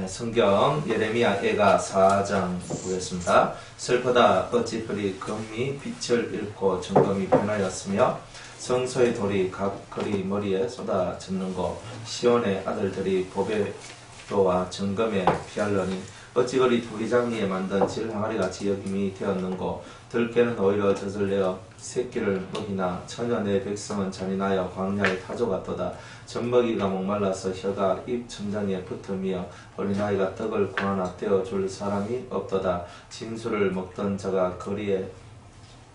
성경 예레미야 애가 4장 보겠습니다. 슬프다 어찌 그리 금이 빛을 잃고 정금이 변하였으며 성소의 돌이 각거리 머리에 쏟아졌는고 시온의 아들들이 보배로와 정금에 피하려니 어찌 그리 토기장리에 만든 질 항아리같이 여김이 되었는고 들깨는 오히려 젖을 내어 새끼를 먹이나 처녀 내 백성은 잔인하여 광야의 타조 같도다. 젖먹이가 목말라서 혀가 입 천장에 붙으며 어린아이가 떡을 구하나 떼어줄 사람이 없도다. 진수를 먹던 자가 거리에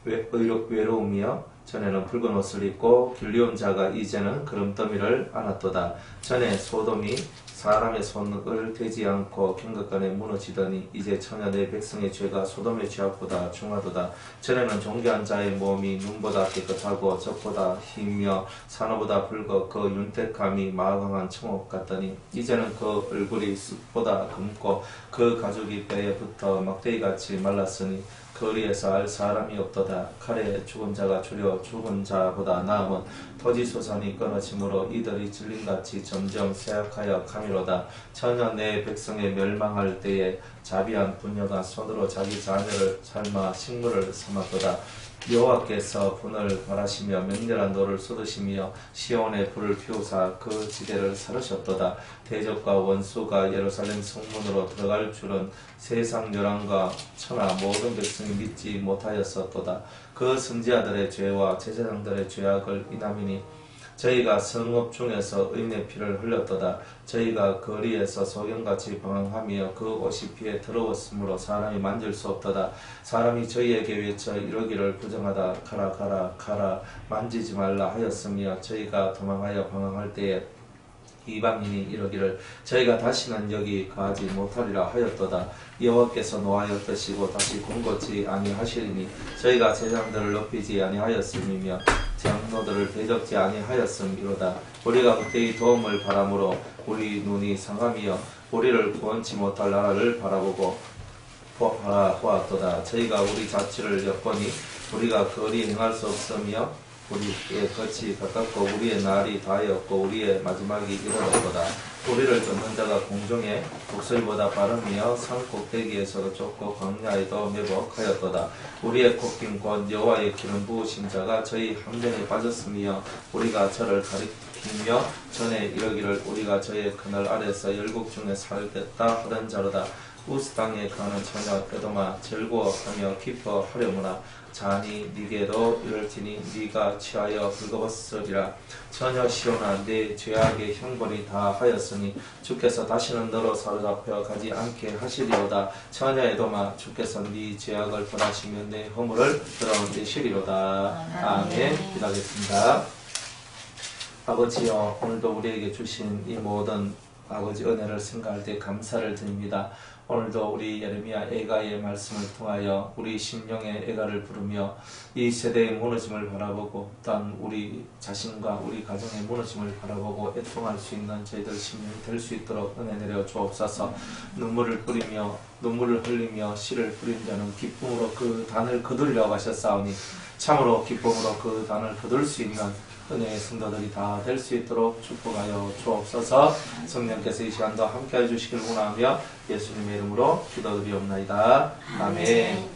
외로우며 전에는 붉은 옷을 입고 길리온 자가 이제는 그름더미를 안았도다. 전에 소돔이 사람의 손을 대지 않고 경각간에 무너지더니 이제 처녀 내 백성의 죄가 소돔의 죄악보다 중하도다. 전에는 존귀한 자의 몸이 눈보다 깨끗하고 젖보다 희며 산호보다 붉어 그 윤택함이 마강한 청옥 같더니 이제는 그 얼굴이 숯보다 검고 그 가죽이 뼈에 붙어 막대기같이 말랐으니 거리에서 알 사람이 없도다. 칼에 죽은 자가 주려 죽은 자보다 나음은 토지소산이 끊어짐으로 이들이 질림같이 점점 쇠약하여 가미로다. 처녀 내 백성의 멸망할 때에 자비한 부녀가 손으로 자기 자녀를 삶아 식물을 삼았도다. 여호와께서 분을 바라시며 맹렬한 노를 쏟으시며 시온에 불을 피우사 그 지대를 사르셨도다. 대적과 원수가 예루살렘 성문으로 들어갈 줄은 세상 열왕과 천하 모든 백성이 믿지 못하였었도다. 그 선지자들의 죄와 제사장들의 죄악을 인함이니 저희가 성읍 중에서 의인의 피를 흘렸도다. 저희가 거리에서 소경같이 방황하며 그 옷이 피에 더러웠으므로 사람이 만질 수 없도다. 사람이 저희에게 외쳐 이르기를 부정하다. 가라 가라 가라 만지지 말라 하였으며 저희가 도망하여 방황할 때에 이방인이 이르기를 저희가 다시는 여기 가지 못하리라 하였도다. 여호와께서 노하여 뜨시고 다시 공고치 아니하시리니 저희가 제장들을 높이지 아니하였음이며 장로들을 대적지 아니하였음이로다. 우리가 그때의 도움을 바람으로 우리 눈이 상함이여 우리를 구원치 못할 나라를 바라보고 보았도다. 저희가 우리 자취를 엿보니 우리가 거리 행할 수 없으며 우리의 끝이 가깝고 우리의 날이 다하였고 우리의 마지막이 이르렀도다. 우리를 쫓는 자가 공중에 독수리보다 빠르며 산 꼭대기에서도 쫓고 광야에도 매복하였도다. 우리의 콧김 곧 여호와의 기름 부으신 자가 저희 함정에 빠졌으며 우리가 저를 가리키며 전에 이르기를 우리가 저의 그늘 아래서 열국 중에 살겠다 하던 자로다. 우스 땅에 가는 처녀 에도마 즐거워하며 기뻐하려무나 자니 니게도 이럴지니 니가 취하여 붉어버리라. 처녀 시온아 내 죄악의 형벌이 다 하였으니 주께서 다시는 너로 사로잡혀 가지 않게 하시리로다. 처녀 에도마 주께서 네 죄악을 벌하시며 내 허물을 드러내시리로다. 아멘. 기도하겠습니다. 아버지여 오늘도 우리에게 주신 이 모든 아버지 은혜를 생각할 때 감사를 드립니다. 오늘도 우리 예레미야 애가의 말씀을 통하여 우리 심령의 애가를 부르며 이 세대의 무너짐을 바라보고 또한 우리 자신과 우리 가정의 무너짐을 바라보고 애통할 수 있는 저희들 심령이 될 수 있도록 은혜 내려 주옵소서. 눈물을 뿌리며 눈물을 흘리며 씨를 뿌린 자는 기쁨으로 그 단을 거두리라고 하셨사오니 참으로 기쁨으로 그 단을 거둘 수 있는 은혜의 성도들이 다 될 수 있도록 축복하여 주옵소서. 성령께서 이 시간도 함께해 주시길 원하며 예수님의 이름으로 기도드리옵나이다. 아멘.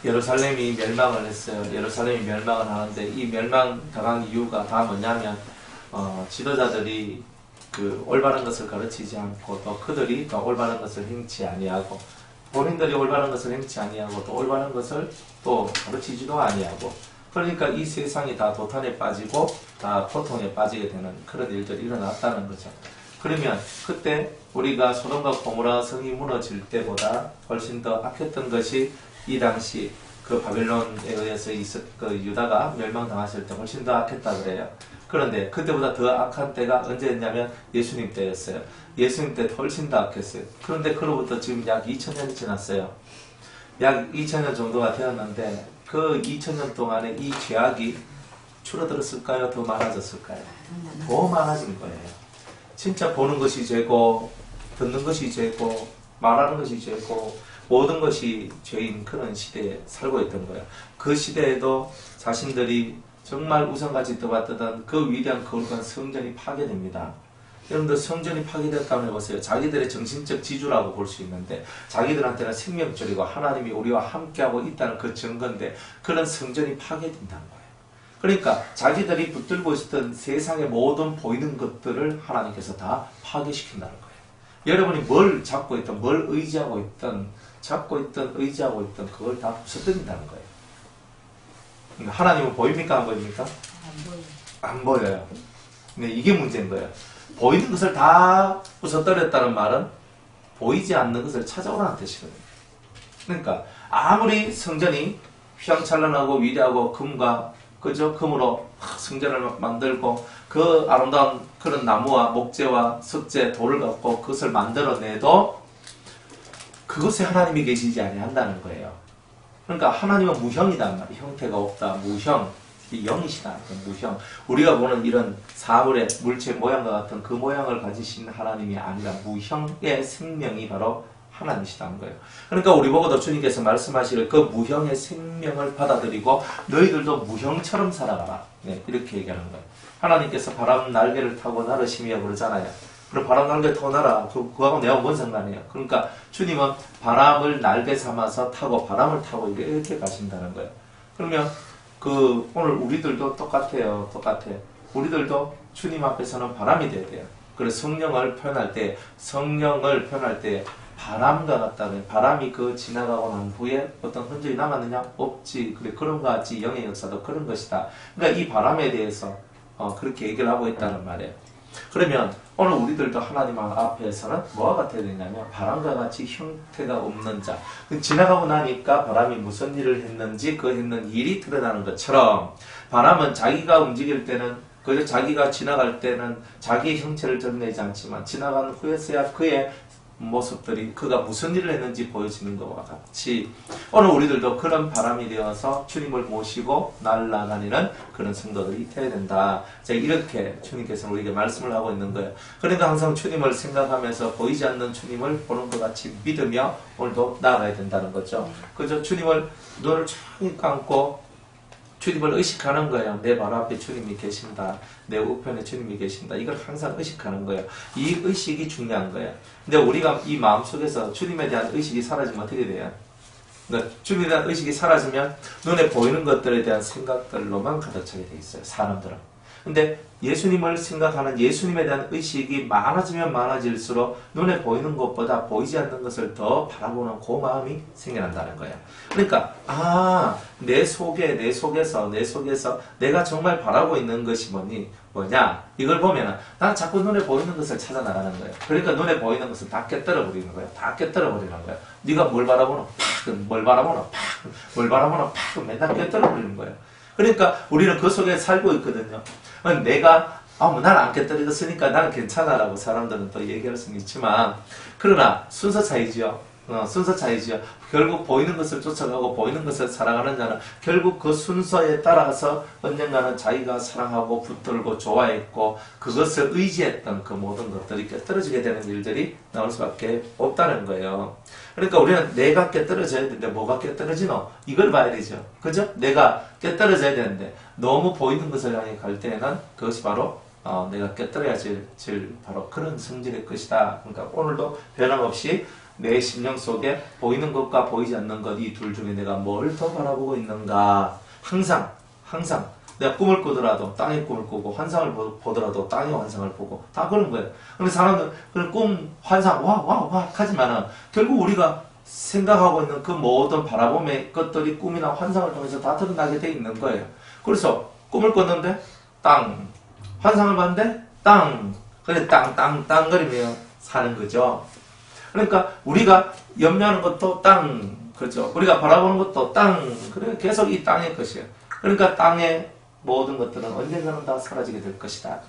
예루살렘이 멸망을 했어요. 예루살렘이 멸망을 하는데 이 멸망당한 이유가 다 뭐냐면 지도자들이 그 올바른 것을 가르치지 않고 또 그들이 더 올바른 것을 행치 아니하고 본인들이 올바른 것을 행치 아니하고 또 올바른 것을 또 가르치지도 아니하고 그러니까 이 세상이 다 도탄에 빠지고 다 고통에 빠지게 되는 그런 일들이 일어났다는 거죠. 그러면 그때 우리가 소돔과 고모라 성이 무너질 때보다 훨씬 더 악했던 것이 이 당시 그 바벨론에 의해서 그 유다가 멸망당했을 때 훨씬 더 악했다 그래요. 그런데 그때보다 더 악한 때가 언제였냐면 예수님 때였어요. 예수님 때 훨씬 더 악했어요. 그런데 그로부터 지금 약 2000년이 지났어요. 약 2000년 정도가 되었는데 그 2000년 동안에 이 죄악이 줄어들었을까요? 더 많아졌을까요? 더 많아진 거예요. 진짜 보는 것이 죄고 듣는 것이 죄고 말하는 것이 죄고 모든 것이 죄인 그런 시대에 살고 있던 거예요. 그 시대에도 자신들이 정말 우상같이 떠받드던 그 위대한 거룩한 성전이 파괴됩니다. 여러분들 성전이 파괴됐다고 해보세요. 자기들의 정신적 지주라고 볼 수 있는데 자기들한테는 생명줄이고 하나님이 우리와 함께하고 있다는 그 증거인데 그런 성전이 파괴된다는 거예요. 그러니까 자기들이 붙들고 있었던 세상의 모든 보이는 것들을 하나님께서 다 파괴시킨다는 거예요. 여러분이 뭘 잡고 있든 뭘 의지하고 있든 의지하고 있든 그걸 다 부숴뜨린다는 거예요. 하나님은 보입니까? 안 보입니까? 안 보여요. 안 보여요. 근데 이게 문제인 거예요. 보이는 것을 다 부숴뜨렸다는 말은 보이지 않는 것을 찾아오라는 뜻이거든요. 그러니까 아무리 성전이 휘황찬란하고 위대하고 금과 그죠? 금으로 성전을 만들고 그 아름다운 그런 나무와 목재와 석재, 돌을 갖고 그것을 만들어내도 그것에 하나님이 계시지 아니한다는 거예요. 그러니까 하나님은 무형이단 말이에요. 형태가 없다. 무형. 영이시다. 무형. 우리가 보는 이런 사물의 물체 모양과 같은 그 모양을 가지신 하나님이 아니라 무형의 생명이 바로 하나님이시다는 거예요. 그러니까 우리 보고도 주님께서 말씀하시를 그 무형의 생명을 받아들이고 너희들도 무형처럼 살아가라. 네, 이렇게 얘기하는 거예요. 하나님께서 바람 날개를 타고 나르시며 그러잖아요. 그럼 바람 날개 타고 날아. 그거하고 내가 뭔 상관이에요. 그러니까 주님은 바람을 날개 삼아서 타고 바람을 타고 이렇게 가신다는 거예요. 그러면 오늘 우리들도 똑같아요. 우리들도 주님 앞에서는 바람이 돼야 돼요. 그래서 성령을 표현할 때 바람과 같다는 바람이 그 지나가고 난 후에 어떤 흔적이 남았느냐? 없지. 그래 그런 것 같이 영의 역사도 그런 것이다. 그러니까 이 바람에 대해서 그렇게 얘기를 하고 있다는 말이에요. 그러면 오늘 우리들도 하나님 앞에서는 뭐가 같아야 되냐면 바람과 같이 형태가 없는 자. 지나가고 나니까 바람이 무슨 일을 했는지 그 했는 일이 드러나는 것처럼 바람은 자기가 움직일 때는 그저 자기가 지나갈 때는 자기의 형체를 드러내지 않지만 지나간 후에서야 그의 모습들이 그가 무슨 일을 했는지 보여지는 것과 같이 오늘 우리들도 그런 바람이 되어서 주님을 모시고 날아다니는 그런 성도들이 되어야 된다. 자, 이렇게 주님께서는 우리에게 말씀을 하고 있는 거예요. 그러니까 항상 주님을 생각하면서 보이지 않는 주님을 보는 것 같이 믿으며 오늘도 나아가야 된다는 거죠. 그저 주님을 눈을 쫙 감고 주님을 의식하는 거예요. 내 바로 앞에 주님이 계신다. 내 우편에 주님이 계신다. 이걸 항상 의식하는 거예요. 이 의식이 중요한 거예요. 근데 우리가 이 마음속에서 주님에 대한 의식이 사라지면 어떻게 돼요? 그러니까 주님에 대한 의식이 사라지면 눈에 보이는 것들에 대한 생각들로만 가득 차게 돼 있어요. 사람들은. 근데 예수님을 생각하는 예수님에 대한 의식이 많아지면 많아질수록 눈에 보이는 것보다 보이지 않는 것을 더 바라보는 그 마음이 생겨난다는 거예요. 그러니까 내 속에서 내가 정말 바라고 있는 것이 뭐냐 이걸 보면은 난 자꾸 눈에 보이는 것을 찾아 나가는 거예요. 그러니까 눈에 보이는 것을 다 깨뜨려 버리는 거예요. 네가 뭘 바라보노? 뭘 바라보노? 맨날 깨뜨려 버리는 거예요. 그러니까 우리는 그 속에 살고 있거든요. 내가 난 안 깨뜨렸으니까 나는 괜찮아라고 사람들은 또 얘기할 수는 있지만 그러나 순서 차이지요. 결국 보이는 것을 쫓아가고 보이는 것을 사랑하는 자는 결국 그 순서에 따라서 언젠가는 자기가 사랑하고 붙들고 좋아했고 그것을 의지했던 그 모든 것들이 깨뜨려지게 되는 일들이 나올 수밖에 없다는 거예요. 그러니까 우리는 내가 깨뜨려져야 되는데 뭐가 깨뜨려지노? 이걸 봐야 되죠. 그죠? 내가 깨뜨려져야 되는데 너무 보이는 것을 향해 갈 때는 그것이 바로 내가 깨뜨려야 질 바로 그런 성질의 것이다. 그러니까 오늘도 변함없이 내 심령 속에 보이는 것과 보이지 않는 것 이 둘 중에 내가 뭘 더 바라보고 있는가. 항상 내가 꿈을 꾸더라도 땅의 꿈을 꾸고 환상을 보더라도 땅의 환상을 보고 다 그런 거예요. 근데 사람은 그런 꿈 환상 와 하지만은 결국 우리가 생각하고 있는 그 모든 바라봄의 것들이 꿈이나 환상을 통해서 다 드러나게 돼 있는 거예요. 그래서 꿈을 꿨는데 땅, 환상을 봤는데 땅, 그래 땅 거리며 사는 거죠. 그러니까 우리가 염려하는 것도 땅, 그렇죠. 우리가 바라보는 것도 땅, 그래 계속 이 땅의 것이에요. 그러니까 땅의 모든 것들은 언젠가는 다 사라지게 될 것이다.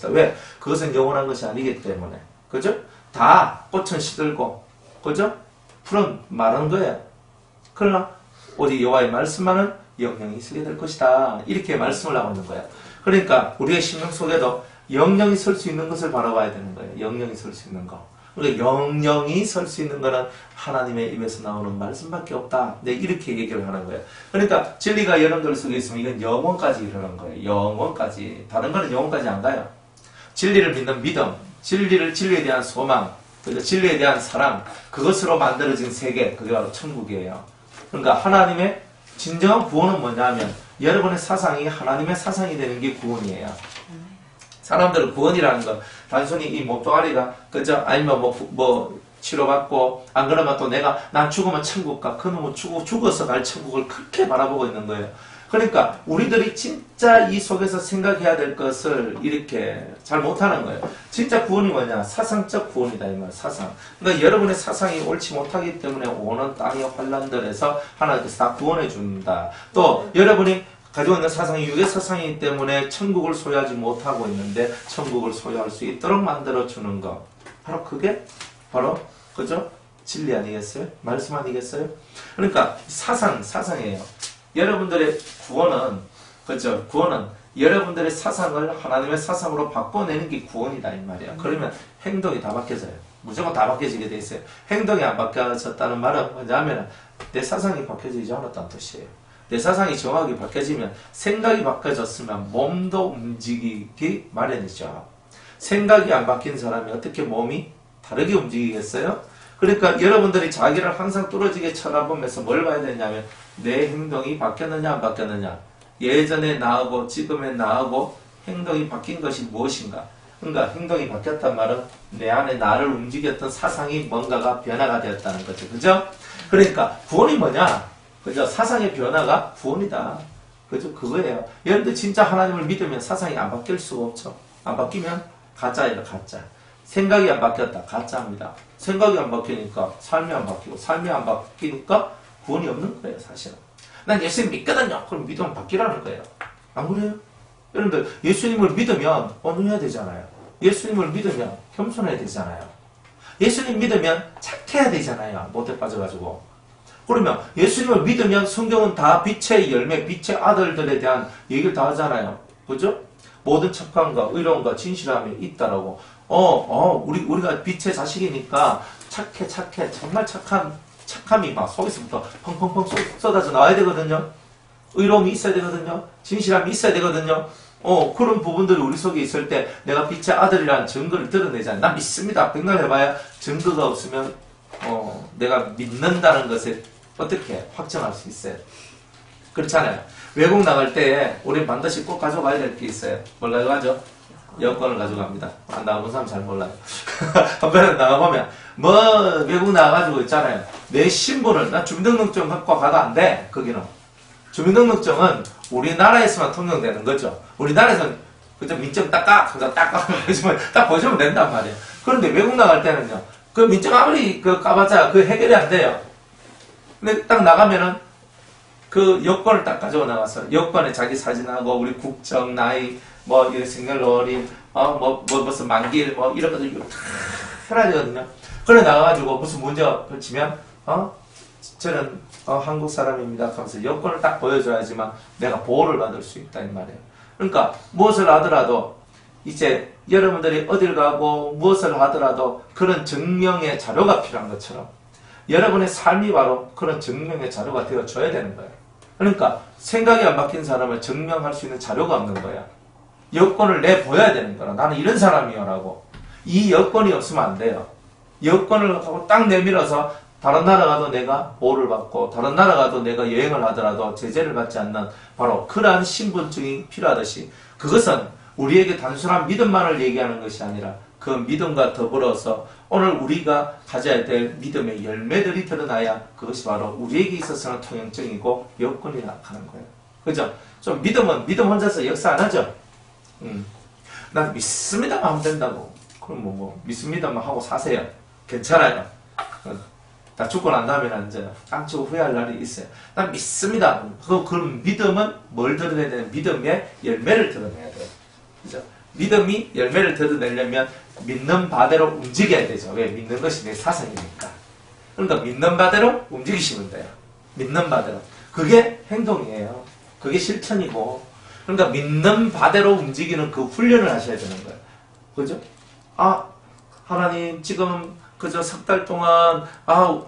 왜? 그것은 영원한 것이 아니기 때문에, 그죠? 다 꽃은 시들고, 그죠? 풀은 마른 거예요. 그러나 오직 여호와의 말씀만은 영영이 있게 될 것이다. 이렇게 말씀을 하고 있는 거예요. 그러니까 우리의 심령 속에도 영영이 설 수 있는 것을 바라봐야 되는 거예요. 영영이 설 수 있는 거. 그러니까 영영이 설 수 있는 거는 하나님의 입에서 나오는 말씀밖에 없다. 네, 이렇게 얘기를 하는 거예요. 그러니까 진리가 여러분들 속에 있으면 이건 영원까지 이르는 거예요. 영원까지. 다른 거는 영원까지 안 가요. 진리를 믿는 믿음, 진리에 대한 소망, 그죠? 진리에 대한 사랑, 그것으로 만들어진 세계, 그게 바로 천국이에요. 그러니까 하나님의 진정한 구원은 뭐냐면 여러분의 사상이 하나님의 사상이 되는 게 구원이에요. 사람들은 구원이라는 건 단순히 이 목도가리가 그죠? 아니면 뭐 치료받고 안 그러면 또 난 죽으면 천국 가. 그놈은 죽어서 갈 천국을 그렇게 바라보고 있는 거예요. 그러니까 우리들이 진짜 이 속에서 생각해야 될 것을 이렇게 잘 못하는 거예요. 진짜 구원이 뭐냐? 사상적 구원이다 이 말. 사상. 그러니까 여러분의 사상이 옳지 못하기 때문에 오는 땅의 환란들에서 하나님께서 다 구원해 준다. 또 여러분이 가지고 있는 사상이 유괴 사상이기 때문에 천국을 소유하지 못하고 있는데 천국을 소유할 수 있도록 만들어 주는 것. 바로 그게 바로 그죠? 진리 아니겠어요? 말씀 아니겠어요? 그러니까 사상이에요. 여러분들의 구원은 그죠? 구원은 여러분들의 사상을 하나님의 사상으로 바꿔내는 게 구원이다 이 말이야. 그러면 행동이 다 바뀌어져요. 무조건 다 바뀌어지게 돼 있어요. 행동이 안 바뀌어졌다는 말은 뭐냐면 내 사상이 바뀌어지지 않았다는 뜻이에요. 내 사상이 정확히 바뀌어지면 생각이 바뀌어졌으면 몸도 움직이기 마련이죠. 생각이 안 바뀐 사람이 어떻게 몸이 다르게 움직이겠어요? 그러니까 여러분들이 자기를 항상 뚫어지게 쳐다보면서 뭘 봐야 되냐면 내 행동이 바뀌었느냐 안 바뀌었느냐, 예전에 나하고 지금의 나하고 행동이 바뀐 것이 무엇인가. 그러니까 행동이 바뀌었단 말은 내 안에 나를 움직였던 사상이 뭔가가 변화가 되었다는 거죠. 그죠? 그러니까 구원이 뭐냐? 그죠? 사상의 변화가 구원이다. 그죠? 그거예요. 여러분들 진짜 하나님을 믿으면 사상이 안 바뀔 수가 없죠. 안 바뀌면 가짜예요, 가짜. 생각이 안 바뀌었다. 가짜입니다. 생각이 안 바뀌니까 삶이 안 바뀌고, 삶이 안 바뀌니까 구원이 없는 거예요, 사실은. 난 예수님 믿거든요. 그럼 믿으면 바뀌라는 거예요. 안 그래요? 여러분들, 예수님을 믿으면 온유해야 되잖아요. 예수님을 믿으면 겸손해야 되잖아요. 예수님 믿으면 착해야 되잖아요. 못해 빠져가지고. 그러면 예수님을 믿으면 성경은 다 빛의 열매, 빛의 아들들에 대한 얘기를 다 하잖아요. 그죠? 모든 착함과 의로움과 진실함이 있다라고. 우리가 빛의 자식이니까 착해. 정말 착함이 막 속에서부터 펑펑펑 쏟아져 나와야 되거든요. 의로움이 있어야 되거든요. 진실함이 있어야 되거든요. 그런 부분들이 우리 속에 있을 때 내가 빛의 아들이라는 증거를 드러내잖아요. 난 믿습니다. 백날 해봐야 증거가 없으면 내가 믿는다는 것을 어떻게 확정할 수 있어요? 그렇잖아요. 외국 나갈 때 우리 반드시 꼭 가져가야 될 게 있어요. 뭘 가져가죠? 여권을 가져갑니다. 안 나가본 사람 잘 몰라요. 한번 나가보면 외국 나가가지고 있잖아요. 내 신분을 나 주민등록증 갖고 가도 안 돼. 거기는 주민등록증은 우리나라에서만 통용되는 거죠. 우리나라에서는 그저 민증 딱 보여주면 된단 말이에요. 그런데 외국 나갈 때는요, 그 민증 아무리 까봤자 해결이 안 돼요. 근데 딱 나가면은 그 여권을 딱 가지고 나가서 여권에 자기 사진하고 우리 국적, 나이, 생년월일, 무슨 만기일, 이런 것들 다 해놔야 되거든요. 그래 나가가지고 무슨 문제가 펼치면, 저는 한국 사람입니다 하면서 여권을 딱 보여줘야지만 내가 보호를 받을 수 있다 이 말이에요. 그러니까 무엇을 하더라도 이제 여러분들이 어딜 가고 무엇을 하더라도 그런 증명의 자료가 필요한 것처럼 여러분의 삶이 바로 그런 증명의 자료가 되어줘야 되는 거예요. 그러니까 생각이 안 바뀐 사람을 증명할 수 있는 자료가 없는 거야. 여권을 내보여야 되는 거라. 나는 이런 사람이요 라고. 이 여권이 없으면 안 돼요. 여권을 하고 딱 내밀어서 다른 나라 가도 내가 보호를 받고 다른 나라 가도 내가 여행을 하더라도 제재를 받지 않는 바로 그러한 신분증이 필요하듯이 그것은 우리에게 단순한 믿음만을 얘기하는 것이 아니라 그 믿음과 더불어서 오늘 우리가 가져야 될 믿음의 열매들이 드러나야 그것이 바로 우리에게 있어서는 통행증이고 여건이라 하는 거예요. 그죠? 좀 믿음 혼자서 역사 안 하죠? 난 믿습니다만 하면 된다고. 그럼 믿습니다만 하고 사세요. 괜찮아요. 다 죽고 난 다음에는 이제 깡치고 후회할 날이 있어요. 난 믿습니다. 그럼 믿음은 뭘 드러내야 되는? 믿음의 열매를 드러내야 돼요. 그죠? 믿음이 열매를 드러내려면 믿는 바대로 움직여야 되죠. 왜? 믿는 것이 내 사상이니까. 그러니까 믿는 바대로 움직이시면 돼요. 믿는 바대로. 그게 행동이에요. 그게 실천이고. 그러니까 믿는 바대로 움직이는 그 훈련을 하셔야 되는 거예요. 그죠? 하나님 지금 그저 석 달 동안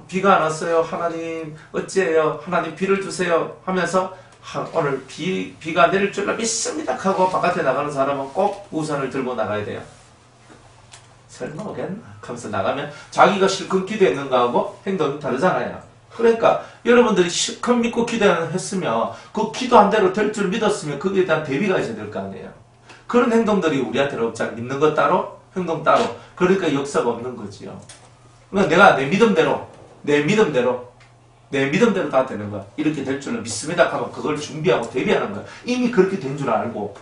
비가 안 왔어요. 하나님 어찌해요? 하나님 비를 주세요 하면서 오늘 비가 내릴 줄로 믿습니다 하고 바깥에 나가는 사람은 꼭 우산을 들고 나가야 돼요. 설마 오겠나? 하면서 나가면 자기가 실컷 기도했는 거하고 행동이 다르잖아요. 그러니까 여러분들이 실컷 믿고 기도했으면 그 기도한 대로 될 줄 믿었으면 거기에 대한 대비가 있어야 될 거 아니에요. 그런 행동들이 우리한테 없잖아. 믿는 것 따로 행동 따로. 그러니까 역사가 없는 거지요. 그러니까 내가 내 믿음대로 다 되는 거야. 이렇게 될 줄은 믿습니다 하면 그걸 준비하고 대비하는 거야. 이미 그렇게 된 줄 알고.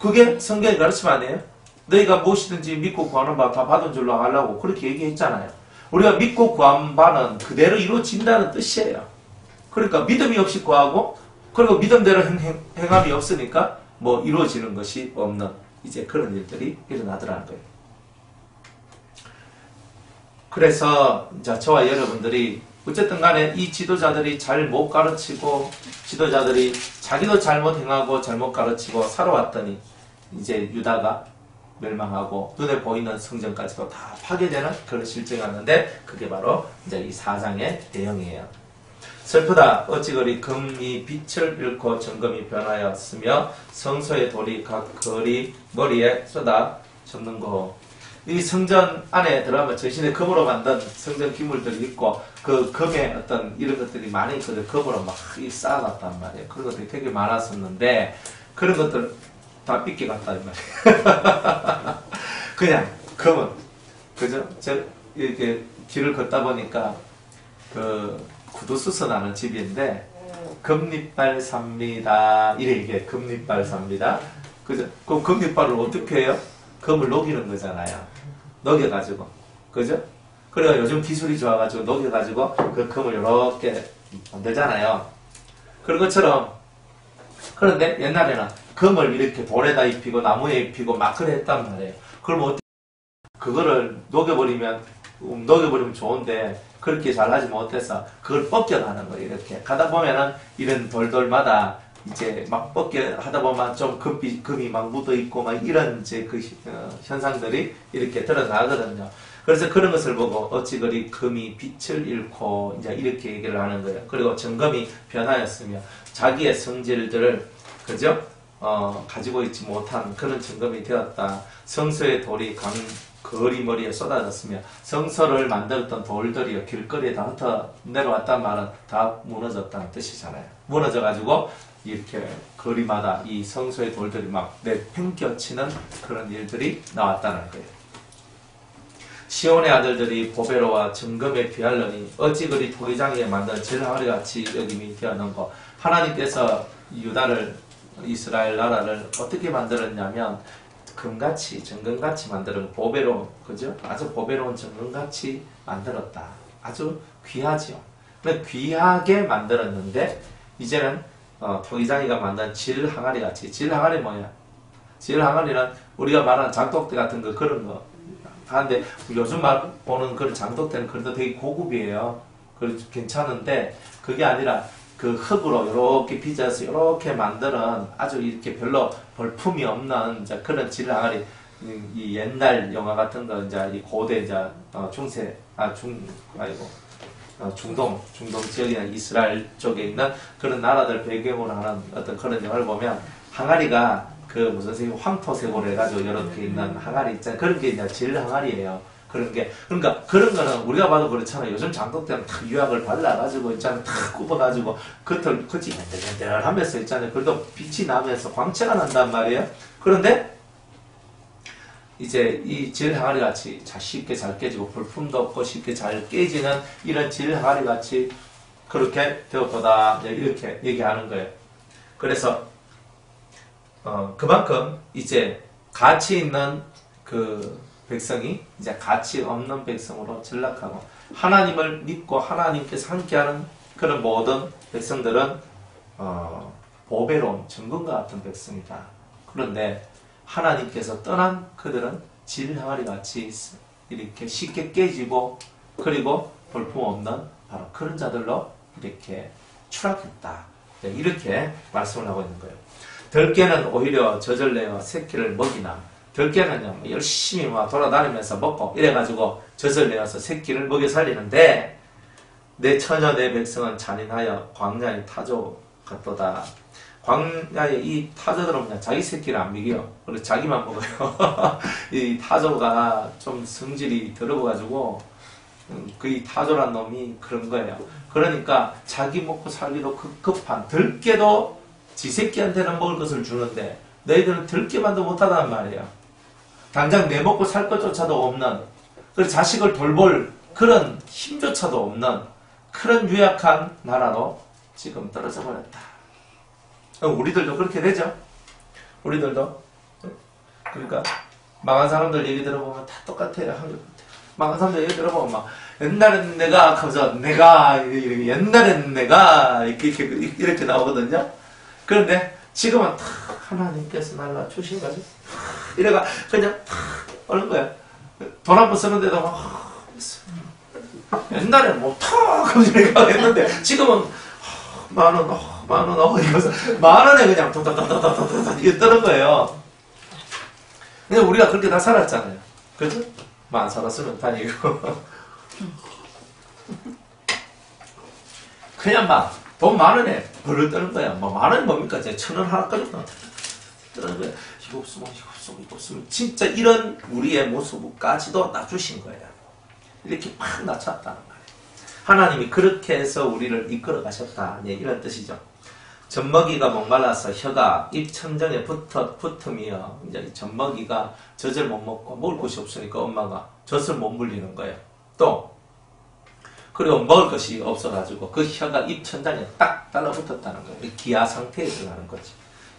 그게 성경이 가르치면 아니에요? 너희가 무엇이든지 믿고 구하는 바 다 받은 줄로 하려고 그렇게 얘기했잖아요. 우리가 믿고 구한 바는 그대로 이루어진다는 뜻이에요. 그러니까 믿음이 없이 구하고 그리고 믿음대로 행함이 없으니까 뭐 이루어지는 것이 없는 이제 그런 일들이 일어나더라는 거예요. 그래서 이제 저와 여러분들이 어쨌든 간에 이 지도자들이 잘 못 가르치고 지도자들이 자기도 잘못 행하고 잘못 가르치고 살아왔더니 이제 유다가 멸망하고 눈에 보이는 성전까지도 다 파괴되는 그런 실정이 왔는데 그게 바로 이제 이 4장의 내용이에요. 슬프다. 어찌 그리 금이 빛을 잃고 정금이 변하였으며 성소의 돌이 각 거리 머리에 쏟아 졌는고. 이 성전 안에 들어가면 전신에 금으로 만든 성전 기물들이 있고 그 금의 어떤 이런 것들이 많이 있거든. 금으로 막 쌓아놨단 말이에요. 그런 것들이 되게 많았었는데 그런 것들 다 삐끼갔다 이 말이에요. 그냥 금은 그죠? 저 이렇게 길을 걷다 보니까 그 구두수서 나는 집인데 금리빨 삽니다. 이래 이게 금리빨 삽니다. 그죠? 그럼 금리빨을 어떻게 해요? 금을 녹이는 거잖아요. 녹여가지고 그죠? 그래가 요즘 기술이 좋아가지고 녹여가지고 그 금을 이렇게 만들잖아요. 그런 것처럼 그런데 옛날에는 금을 이렇게 돌에다 입히고 나무에 입히고 막 그래 했단 말이에요. 그럼 어떻게 그거를 녹여버리면 좋은데 그렇게 잘하지 못해서 그걸 벗겨가는 거예요. 이렇게 가다 보면은 이런 돌돌마다 이제 막 벗겨 하다 보면 좀 금이 막 묻어 있고 막 이런 이제 그 현상들이 이렇게 드러나거든요. 그래서 그런 것을 보고 어찌 그리 금이 빛을 잃고 이제 이렇게 얘기를 하는 거예요. 그리고 정금이 변하였으며 자기의 성질들을 그죠? 가지고 있지 못한 그런 정금이 되었다. 성소의 돌이 거리머리에 쏟아졌으며 성소를 만들었던 돌들이 길거리에 다 흩어 내려왔단 말은 다 무너졌다는 뜻이잖아요. 무너져가지고 이렇게 거리마다 이 성소의 돌들이 막 내팽겨치는 그런 일들이 나왔다는 거예요. 시온의 아들들이 보베로와 정금에 비하려니 어찌 그리 토기장에 만든 질하리같이 여김이 되었는고. 하나님께서 유다를 이스라엘 나라를 어떻게 만들었냐면 금같이 정금같이 만드는 보배로운 그죠? 아주 보배로운 정금같이 만들었다. 아주 귀하지요. 귀하게 만들었는데 이제는 토기장이가 만든 질항아리 같이. 질항아리 뭐야? 질항아리는 우리가 말하는 장독대 같은 거 그런 거 하는데 요즘 보는 그런 장독대는 그래도 되게 고급이에요. 그래서 괜찮은데 그게 아니라 그 흙으로 이렇게 빚어서 이렇게 만드는 아주 이렇게 별로 볼품이 없는 이제 그런 질항아리. 이 옛날 영화 같은 거 이제 이 고대 이제 중동 지역이나 이스라엘 쪽에 있는 그런 나라들 배경으로 하는 어떤 그런 영화를 보면 항아리가 그 무슨 색 황토색으로 해가지고 이렇게 있는 항아리 있잖아요. 그런 게 이제 질항아리예요. 그런 게 그러니까 그런 거는 우리가 봐도 그렇잖아요. 요즘 장독대는 탁 유약을 발라가지고 있잖아요. 탁 굽어가지고 겉을 그치 맨들맨들하면서 있잖아요. 그래도 빛이 나면서 광채가 난단 말이에요. 그런데 이제 이 질항아리 같이 쉽게 잘 깨지고 볼품도 없고 쉽게 잘 깨지는 이런 질항아리 같이 그렇게 되었다 이렇게 얘기하는 거예요. 그래서 그만큼 이제 가치 있는 그 백성이 이제 가치 없는 백성으로 전락하고 하나님을 믿고 하나님께서 함께하는 그런 모든 백성들은 보배로운 정금과 같은 백성이다. 그런데 하나님께서 떠난 그들은 질항아리 같이 이렇게 쉽게 깨지고 그리고 볼품없는 바로 그런 자들로 이렇게 추락했다. 이렇게 말씀을 하고 있는 거예요. 덜개는 오히려 젖을내어 새끼를 먹이나 덜개는요 열심히 막 돌아다니면서 먹고 이래가지고 젖을 내어서 새끼를 먹여 살리는데 내 처녀 내 백성은 잔인하여 광야의 타조 같도다. 광야에 이 타조들은 그냥 자기 새끼를 안 먹여. 그래서 자기만 먹어요. 이 타조가 좀 성질이 더러워가지고 그 타조란 놈이 그런 거예요. 그러니까 자기 먹고 살기로 급급한 들깨도 지 새끼한테는 먹을 것을 주는데 너희들은 들깨만도 못하단 말이에요. 당장 내 먹고 살 것조차도 없는, 그리고 자식을 돌볼 그런 힘조차도 없는 그런 유약한 나라로 지금 떨어져 버렸다. 우리들도 그렇게 되죠. 우리들도. 그러니까 망한 사람들 얘기 들어보면 다 똑같아요. 망한 사람들 얘기 들어보면 막 옛날엔 내가 하면서 내가 옛날엔 내가 이렇게 나오거든요. 그런데 지금은 탁 하나님께서 날라 주신 거지. 이래가 그냥 탁 오는 거야. 돈 한 번 쓰는데도 막 옛날에는 뭐탁 이렇게 했는데 지금은 만원 이거서 만원에 그냥 도다다다다다다 이게 뜨는 거예요. 근데 우리가 그렇게 다 살았잖아요. 그죠? 안 살았으면 다니고 그냥 막 돈 만원에 벌을 뜨는 거야. 뭐 만원이 뭡니까? 이제 1,000원 하나까지 뜨는 거야. 이거 없으면 진짜 이런 우리의 모습까지도 낮추신 거예요. 이렇게 막 낮췄다는 말이에요. 하나님이 그렇게 해서 우리를 이끌어 가셨다. 네, 이런 뜻이죠. 젖먹이가 목말라서 혀가 입천정에 붙으며 이제 젖먹이가 젖을 못 먹고 먹을 곳이 없으니까 엄마가 젖을 못 물리는 거예요. 또 그리고 먹을 것이 없어가지고 그 혀가 입천장에 딱 달라붙었다는 거예요. 기아 상태에 들어가는 거지.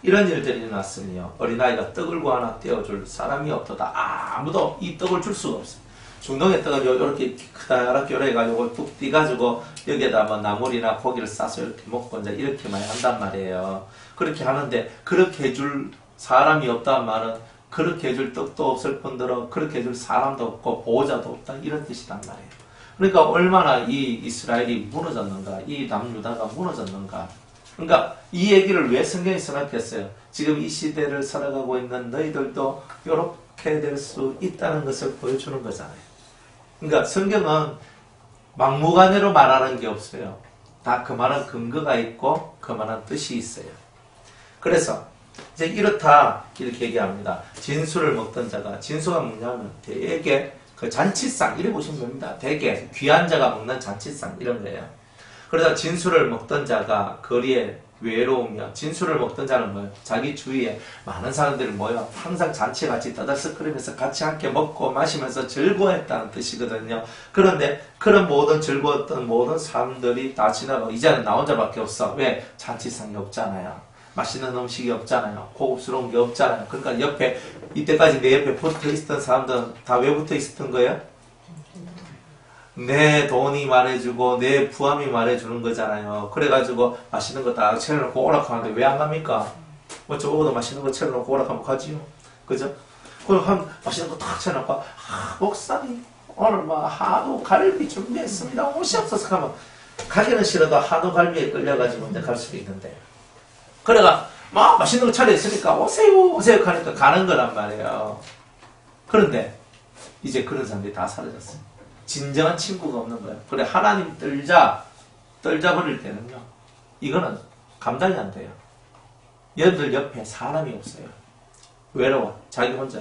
이런 일들이 일어났으며 어린아이가 떡을 구하나 떼어줄 사람이 없도다. 아무도 이 떡을 줄 수가 없어요. 중동의 떡은 이렇게 크다랗게 요래가지고 뚝 띄가지고 여기에다 뭐 나물이나 고기를 싸서 이렇게 먹고 이제 이렇게만 한단 말이에요. 그렇게 하는데 그렇게 해줄 사람이 없다는 말은 그렇게 해줄 떡도 없을 뿐더러 그렇게 해줄 사람도 없고 보호자도 없다 이런 뜻이란 말이에요. 그러니까 얼마나 이 이스라엘이 무너졌는가, 이 남유다가 무너졌는가. 그러니까 이 얘기를 왜 성경에 써놨겠어요? 지금 이 시대를 살아가고 있는 너희들도 이렇게 될 수 있다는 것을 보여주는 거잖아요. 그러니까 성경은 막무가내로 말하는 게 없어요. 다 그만한 근거가 있고 그만한 뜻이 있어요. 그래서 이제 이렇다 이렇게 얘기합니다. 진수를 먹던 자가, 진수가 뭐냐면 되게 그 잔치상 이래 보시면 됩니다. 되게 귀한 자가 먹는 잔치상 이런 거예요. 그러다 진수를 먹던 자가 거리에 외로우며, 진수를 먹던 자는 뭐예요? 자기 주위에 많은 사람들이 모여 항상 잔치같이 떠들썩거리면서 같이 함께 먹고 마시면서 즐거워했다는 뜻이거든요. 그런데 그런 모든 즐거웠던 모든 사람들이 다 지나가고 이제는 나 혼자밖에 없어. 왜? 잔치상이 없잖아요. 맛있는 음식이 없잖아요. 고급스러운 게 없잖아요. 그러니까 옆에 이때까지 내 옆에 붙어 있었던 사람들은 다 왜 붙어 있었던 거예요? 내 돈이 말해주고 내 부함이 말해주는 거잖아요. 그래가지고 맛있는 거 다 채워놓고 오락하는데 왜 안 갑니까? 뭐 저거보다 맛있는 거 채워놓고 오락하면 가지요. 그죠? 그럼 한 맛있는 거 탁 채워놓고 목사님 오늘 뭐 한우 갈비 준비했습니다. 옷이 없어서 가면 가기는 싫어도 한우 갈비에 끌려가지고 이제 갈 수도 있는데, 그래가 막 맛있는 거 차려있으니까 오세요 하니까 가는 거란 말이에요. 그런데 이제 그런 사람들이 다 사라졌어요. 진정한 친구가 없는 거예요. 그래 하나님 떨자 버릴 때는요, 이거는 감당이 안 돼요. 여러분들 옆에 사람이 없어요. 외로워. 자기 혼자.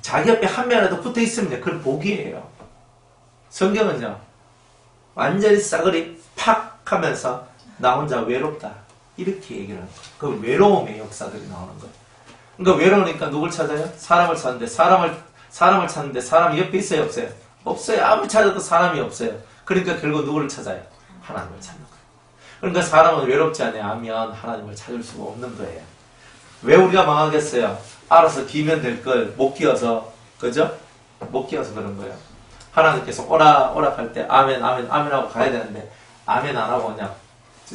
자기 옆에 한 명이라도 붙어 있으면 그건 복이에요. 성경은요, 완전히 싸그리 팍 하면서 나 혼자 외롭다 이렇게 얘기를 하는 거예요. 그 외로움의 역사들이 나오는 거예요. 그러니까 외로우니까 누굴 찾아요? 사람을 찾는데 사람을 찾는데 사람이 옆에 있어요, 없어요? 없어요. 아무리 찾아도 사람이 없어요. 그러니까 결국 누구를 찾아요? 하나님을 찾는 거예요. 그러니까 사람은 외롭지 않으면 하나님을 찾을 수가 없는 거예요. 왜 우리가 망하겠어요? 알아서 기면 될 걸 못 기어서, 그죠? 못 기어서 그런 거예요. 하나님께서 오락할 때 아멘 하고 가야 되는데 아멘 안 하고 그냥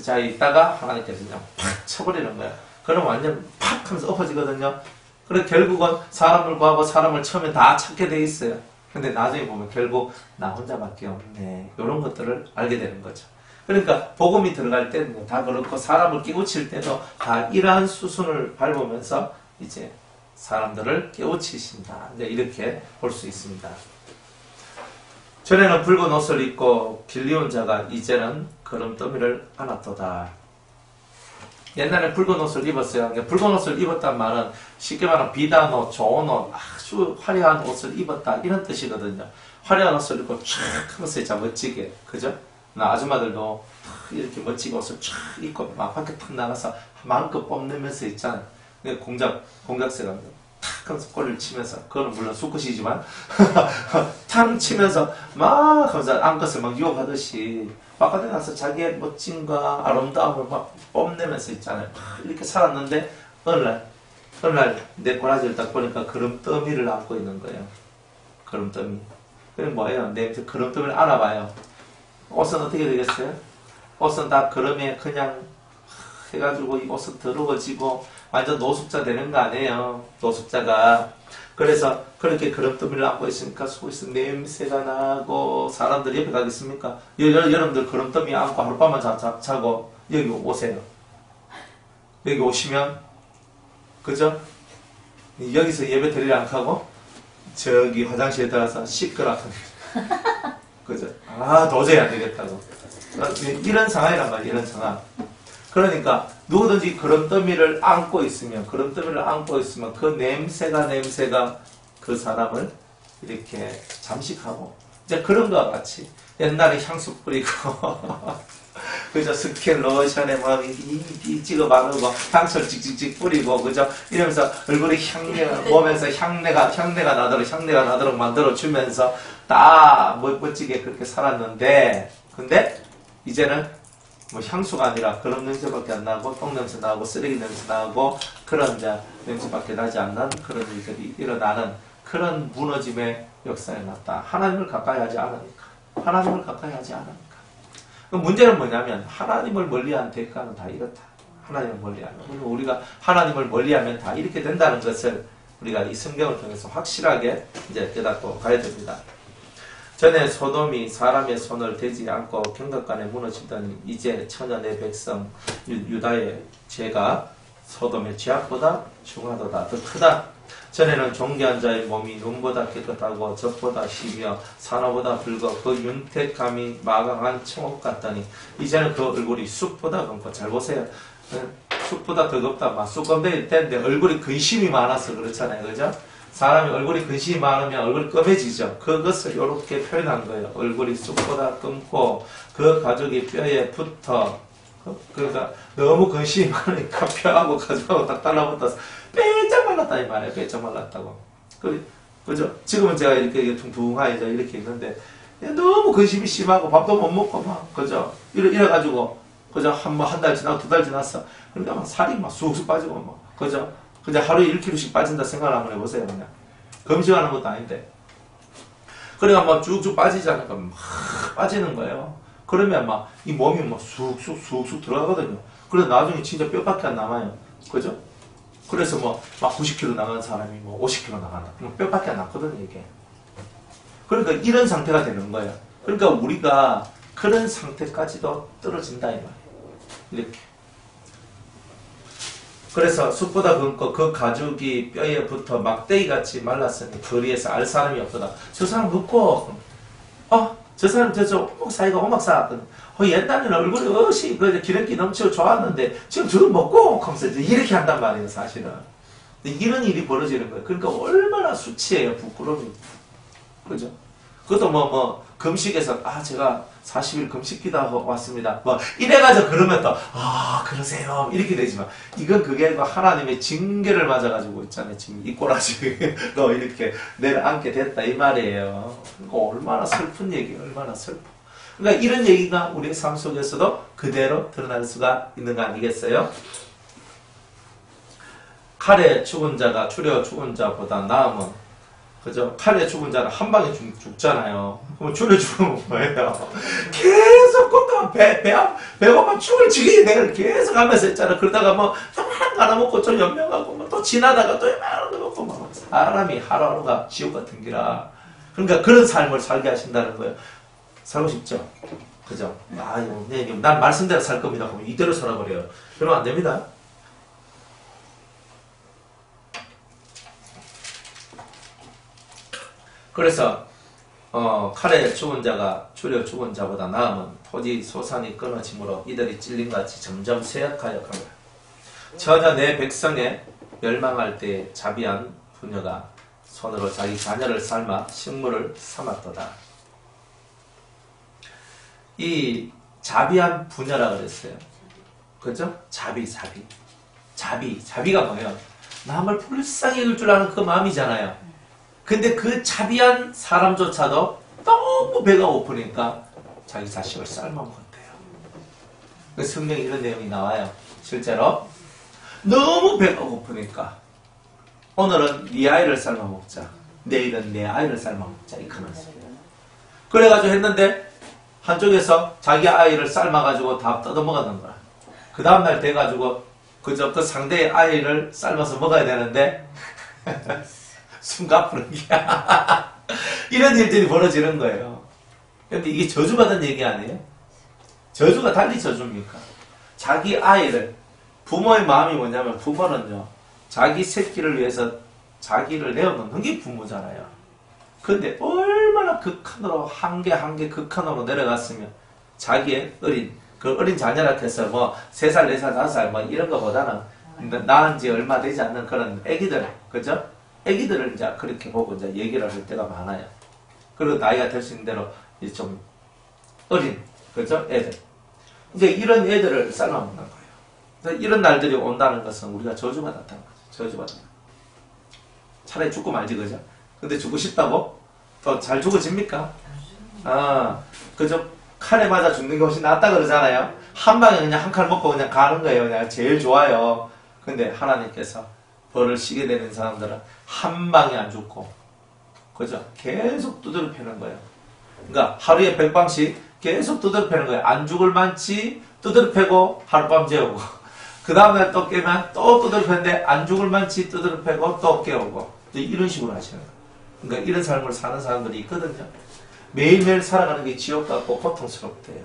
자 있다가 하나님께서 그냥 팍 쳐버리는 거예요. 그럼 완전 팍 하면서 엎어지거든요. 그래서 결국은 사람을 구하고 사람을 처음에 다 찾게 돼 있어요. 근데 나중에 보면 결국 나 혼자밖에 없네. 이런 것들을 알게 되는 거죠. 그러니까 복음이 들어갈 때는 다 그렇고 사람을 깨우칠 때도 다 이러한 수순을 밟으면서 이제 사람들을 깨우치신다. 이제 이렇게 볼 수 있습니다. 전에는 붉은 옷을 입고 길리온 자가 이제는 거름더미를 안았도다. 옛날에 붉은 옷을 입었어요. 그러니까 붉은 옷을 입었단 말은 쉽게 말하면 비단 옷, 좋은 옷, 아주 화려한 옷을 입었다 이런 뜻이거든요. 화려한 옷을 입고 촥 하면서 진짜 멋지게, 그죠? 나 아줌마들도 이렇게 멋지게 옷을 촥 입고 막 밖에 탁 나가서 마음껏 뽐내면서 있잖아요. 공작새가 탁 하면서 꼬리를 치면서, 그거는 물론 수컷이지만 탕 치면서 막 하면서 암컷을 막 유혹하듯이 바깥에 나서 자기의 멋짐과 아름다움을 막 뽐내면서 있잖아요. 이렇게 살았는데 어느 날 내 꼬라지를 딱 보니까 그름더미를 안고 있는 거예요. 그름더미. 그게 뭐예요? 내 그름더미를 안아봐요. 옷은 어떻게 되겠어요? 옷은 다 그름에 그냥 해가지고 이 옷은 더러워지고 완전 노숙자 되는 거 아니에요. 노숙자가. 그래서 그렇게 그름더미를 안고 있으니까 속에서 냄새가 나고 사람들이 옆에 가겠습니까? 여러분들 그름더미 안고 하룻밤만 자고 여기 오세요. 여기 오시면, 그죠? 여기서 예배 드리려 안 하고 저기 화장실에 들어가서 씻거라. 그죠? 아, 도저히 안 되겠다고. 이런 상황이란 말이에요. 이런 상황. 그러니까 누구든지 그름더미를 안고 있으면 그 냄새가 그 사람을 이렇게 잠식하고, 이제 그런 것과 같이 옛날에 향수 뿌리고 그죠? 스킨 로션에 막 찍어 바르고 향수를 찍찍찍 뿌리고, 그죠? 이러면서 얼굴에 몸에서 향내가 나도록 만들어 주면서 다 멋지게 그렇게 살았는데, 근데 이제는 뭐 향수가 아니라 그런 냄새밖에 안 나고 똥냄새 나고 쓰레기 냄새 나고 그런 이제 냄새밖에 나지 않는 그런 일들이 일어나는 그런 무너짐의 역사에 났다. 하나님을 가까이 하지 않으니까. 문제는 뭐냐면 하나님을 멀리한 대가는 다 이렇다. 하나님을 멀리하면, 우리가 하나님을 멀리하면 다 이렇게 된다는 것을 우리가 이 성경을 통해서 확실하게 이제 깨닫고 가야 됩니다. 전에 소돔이 사람의 손을 대지 않고 경각간에 무너지더니 이제 천여 내 백성 유다의 죄가 소돔의 죄악보다 중하도다, 더 크다. 전에는 존귀한 자의 몸이 눈보다 깨끗하고 젖보다 희며 산호보다 붉어 그 윤택감이 마강한 청옥 같더니 이제는 그 얼굴이 쑥보다 검고, 잘 보세요. 쑥보다 더 곱다. 쑥 검될 텐데 얼굴이 근심이 많아서 그렇잖아요. 그죠? 사람이 얼굴이 근심이 많으면 얼굴이 검해지죠. 그것을 이렇게 표현한 거예요. 얼굴이 쑥보다 검고 그 가죽이 뼈에 붙어. 그러니까 너무 근심이 많으니까 뼈하고 가죽하고 딱 달라붙어서 빼짝 말랐다 이 말이에요. 빼짝 말랐다고. 그죠? 지금은 제가 이렇게 퉁퉁하게 이렇게 있는데 너무 근심이 심하고 밥도 못 먹고 막, 그죠? 이래가지고, 그죠? 한 달 지나고 2달 지났어. 그러니까 막 살이 막 쑥쑥 빠지고 막, 그죠? 그냥 하루에 1kg씩 빠진다 생각을 한번 해보세요. 그냥 금식하는 것도 아닌데. 그러니까 막 쭉쭉 빠지잖아요. 막 빠지는 거예요. 그러면 막 이 몸이 막 쑥쑥 들어가거든요. 그래서 나중에 진짜 뼈밖에 안 남아요. 그죠? 그래서 뭐 막 90kg 나가는 사람이 뭐 50kg 나간다. 그럼 뼈밖에 안 남거든요, 이게. 그러니까 이런 상태가 되는 거예요. 그러니까 우리가 그런 상태까지도 떨어진다 이 말이에요. 이렇게. 그래서 숯보다 검고 그 가죽이 뼈에 붙어 막대기같이 말랐으니 거리에서 알 사람이 없더라. 저 사람 묻고 저 사람 저 오막사이가 오막사. 옛날에는 얼굴이 어시 기름기 넘치고 좋았는데 지금 저걸 먹고 하면서 이렇게 한단 말이에요, 사실은. 이런 일이 벌어지는 거예요. 그러니까 얼마나 수치해요, 부끄러움이. 그죠? 그것도 금식에서 제가 40일 금식기도 하고 왔습니다. 이래가지고 그러면 또 그러세요 이렇게 되지만, 이건 그게 아니고 하나님의 징계를 맞아가지고 있잖아요. 지금 이 꼬라지로 이렇게 내려앉게 됐다 이 말이에요. 그러니까 얼마나 슬픈 얘기예요. 얼마나 슬퍼. 그러니까 이런 얘기가 우리의 삶 속에서도 그대로 드러날 수가 있는 거 아니겠어요? 칼에 죽은 자가 추려 죽은 자보다 나음은, 그죠? 칼에 죽은 자는 한 방에 죽잖아요. 그럼 추려 죽으면 뭐예요? 계속 걷다가 배고파 죽을 지기 내가 계속 하면서 했잖아. 그러다가 조금 하나 먹고 좀 연명하고 또 지나다가 또 하나 먹고 사람이 하루하루가 지옥 같은 기라. 그러니까 그런 삶을 살게 하신다는 거예요. 살고 싶죠? 그죠? 난 말씀대로 살 겁니다. 그럼 이대로 살아버려요. 그러면 안 됩니다. 그래서 칼에 죽은 자가 추려 죽은 자보다 나음은 토지 소산이 끊어짐으로 이들이 찔림같이 점점 쇠약하여 간다. 전혀 내 백성에 멸망할 때 자비한 부녀가 손으로 자기 자녀를 삶아 식물을 삼았도다. 이 자비한 부녀라 그랬어요. 그죠? 자비가 뭐예요? 남을 불쌍히 여길 줄 아는 그 마음이잖아요. 근데 그 자비한 사람조차도 너무 배가 고프니까 자기 자식을 삶아 먹었대요. 그 성경에 이런 내용이 나와요. 실제로 너무 배가 고프니까 오늘은 네 아이를 삶아 먹자, 내일은 내 아이를 삶아 먹자, 이 그런 소리예요. 그래가지고 했는데 한쪽에서 자기 아이를 삶아가지고 다 뜯어먹었는 거야. 그 다음날 돼가지고 그저 그 상대의 아이를 삶아서 먹어야 되는데 숨 가쁘는 게 이런 일들이 벌어지는 거예요. 근데 이게 저주받은 얘기 아니에요? 저주가 달리 저주입니까? 자기 아이를, 부모의 마음이 뭐냐면 부모는요 자기 새끼를 위해서 자기를 내어놓는 게 부모잖아요. 근데 얼마나 극한으로 한 개 극한으로 내려갔으면 자기의 그 어린 자녀라 해서 뭐 3살, 4살, 5살 뭐 이런 거보다는 낳은 지 얼마 되지 않는 그런 애기들, 그죠? 애기들을 이제 그렇게 보고 이제 얘기를 할 때가 많아요. 그리고 나이가 될 수 있는 대로 이제 좀 어린, 그죠? 애들. 이제 이런 애들을 삶아먹는 거예요. 그래서 이런 날들이 온다는 것은 우리가 저주받았다는 거죠. 저주받는 거예요. 차라리 죽고 말지, 그죠? 근데 죽고 싶다고? 또 잘 죽어집니까? 그죠? 칼에 맞아 죽는 게 훨씬 낫다 그러잖아요. 한 방에 그냥 한 칼 먹고 그냥 가는 거예요. 그냥 제일 좋아요. 근데 하나님께서 벌을 시게 되는 사람들은 한 방에 안 죽고, 그죠? 계속 두드려 패는 거예요. 그러니까 하루에 100방씩 계속 두드려 패는 거예요. 안 죽을 만치 두드려 패고 하룻밤 재우고, 그 다음날 또 깨면 또 두드려 패는데 안 죽을 만치 두드려 패고 또 깨우고, 이런 식으로 하시는 거예요. 그러니까 이런 삶을 사는 사람들이 있거든요. 매일매일 살아가는 게 지옥 같고 고통스럽대요.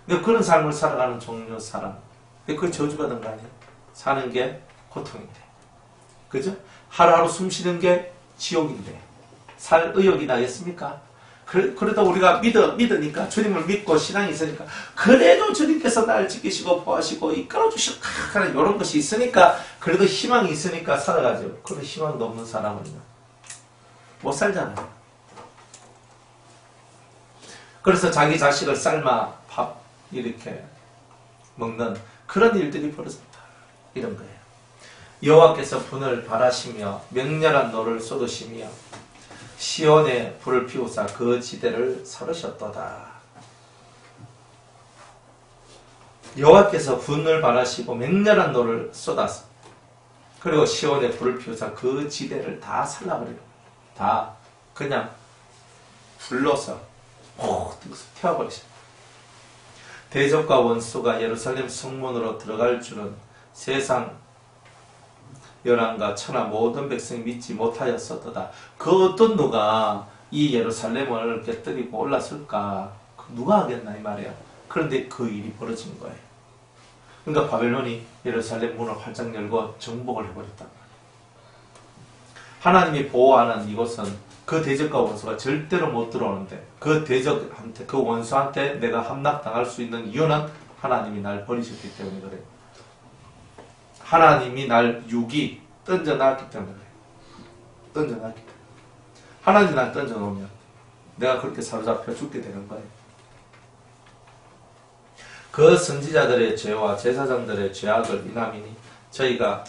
근데 그런 삶을 살아가는 종류 사람, 그게 저주받은 거 아니에요? 사는 게 고통인데, 그죠? 하루하루 숨 쉬는 게 지옥인데 살 의욕이 나겠습니까? 그래도 우리가 믿으니까, 주님을 믿고 신앙이 있으니까, 그래도 주님께서 나를 지키시고 보호하시고 이끌어주시고 하는 이런 것이 있으니까, 그래도 희망이 있으니까 살아가죠. 그런 희망도 없는 사람은요 못 살잖아요. 그래서 자기 자식을 삶아 밥 이렇게 먹는 그런 일들이 벌어졌다, 이런 거예요. 여호와께서 분을 발하시며 맹렬한 노를 쏟으시며 시온에 불을 피우사 그 지대를 사르셨도다. 여호와께서 분을 발하시고 맹렬한 노를 쏟았어. 그리고 시온에 불을 피우사 그 지대를 다 살라버리고, 다 그냥 불러서 태워버리셨다. 대적과 원수가 예루살렘 성문으로 들어갈 줄은 세상 열왕과 천하 모든 백성이 믿지 못하였었도다. 그 어떤 누가 이 예루살렘을 깨뜨리고 올랐을까? 누가 하겠나 이 말이야. 그런데 그 일이 벌어진 거예요. 그러니까 바벨론이 예루살렘 문을 활짝 열고 정복을 해버렸단 말이에요. 하나님이 보호하는 이곳은 그 대적과 원수가 절대로 못 들어오는데, 그 대적한테, 그 원수한테 내가 함락당할 수 있는 이유는 하나님이 날 버리셨기 때문에 그래요. 하나님이 날 유기 던져놨기 때문에 그래요. 던져놨기 때문에. 하나님이 날 던져놓으면 내가 그렇게 사로잡혀 죽게 되는 거예요. 그 선지자들의 죄와 제사장들의 죄악을 인함이니 저희가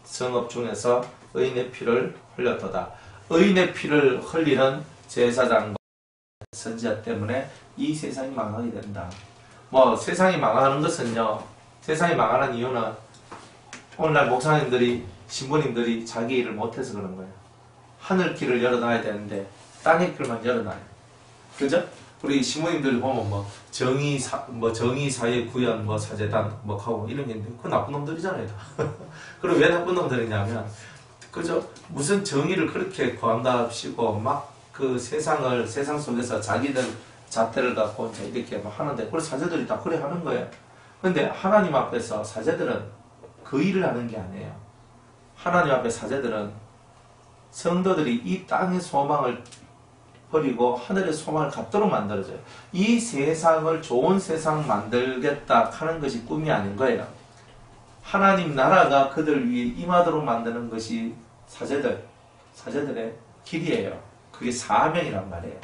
성읍 중에서 의인의 피를 흘렸도다. 의인의 피를 흘리는 제사장과 선지자 때문에 이 세상이 망하게 된다. 뭐 세상이 망하는 것은요, 세상이 망하는 이유는 오늘날 목사님들이, 신부님들이 자기 일을 못해서 그런 거예요. 하늘 길을 열어놔야 되는데 땅의 길만 열어놔요. 그죠? 우리 신부님들 보면 뭐 정의사회 구현 뭐 사제단 뭐 하고 이런 게 있는데, 그 나쁜 놈들이잖아요. 그리고 왜 나쁜 놈들이냐면, 그죠? 무슨 정의를 그렇게 구한답시고 막 그 세상 속에서 자기들 잣대를 갖고 이제 이렇게 막 하는데, 그래서 사제들이 다 그래 하는 거예요. 근데 하나님 앞에서 사제들은 그 일을 하는 게 아니에요. 하나님 앞에 사제들은 성도들이 이 땅의 소망을 버리고 하늘의 소망을 갖도록 만들어줘요. 이 세상을 좋은 세상 만들겠다 하는 것이 꿈이 아닌 거예요. 하나님 나라가 그들 위에 임하도록 만드는 것이 사제들의 길이에요. 그게 사명이란 말이에요.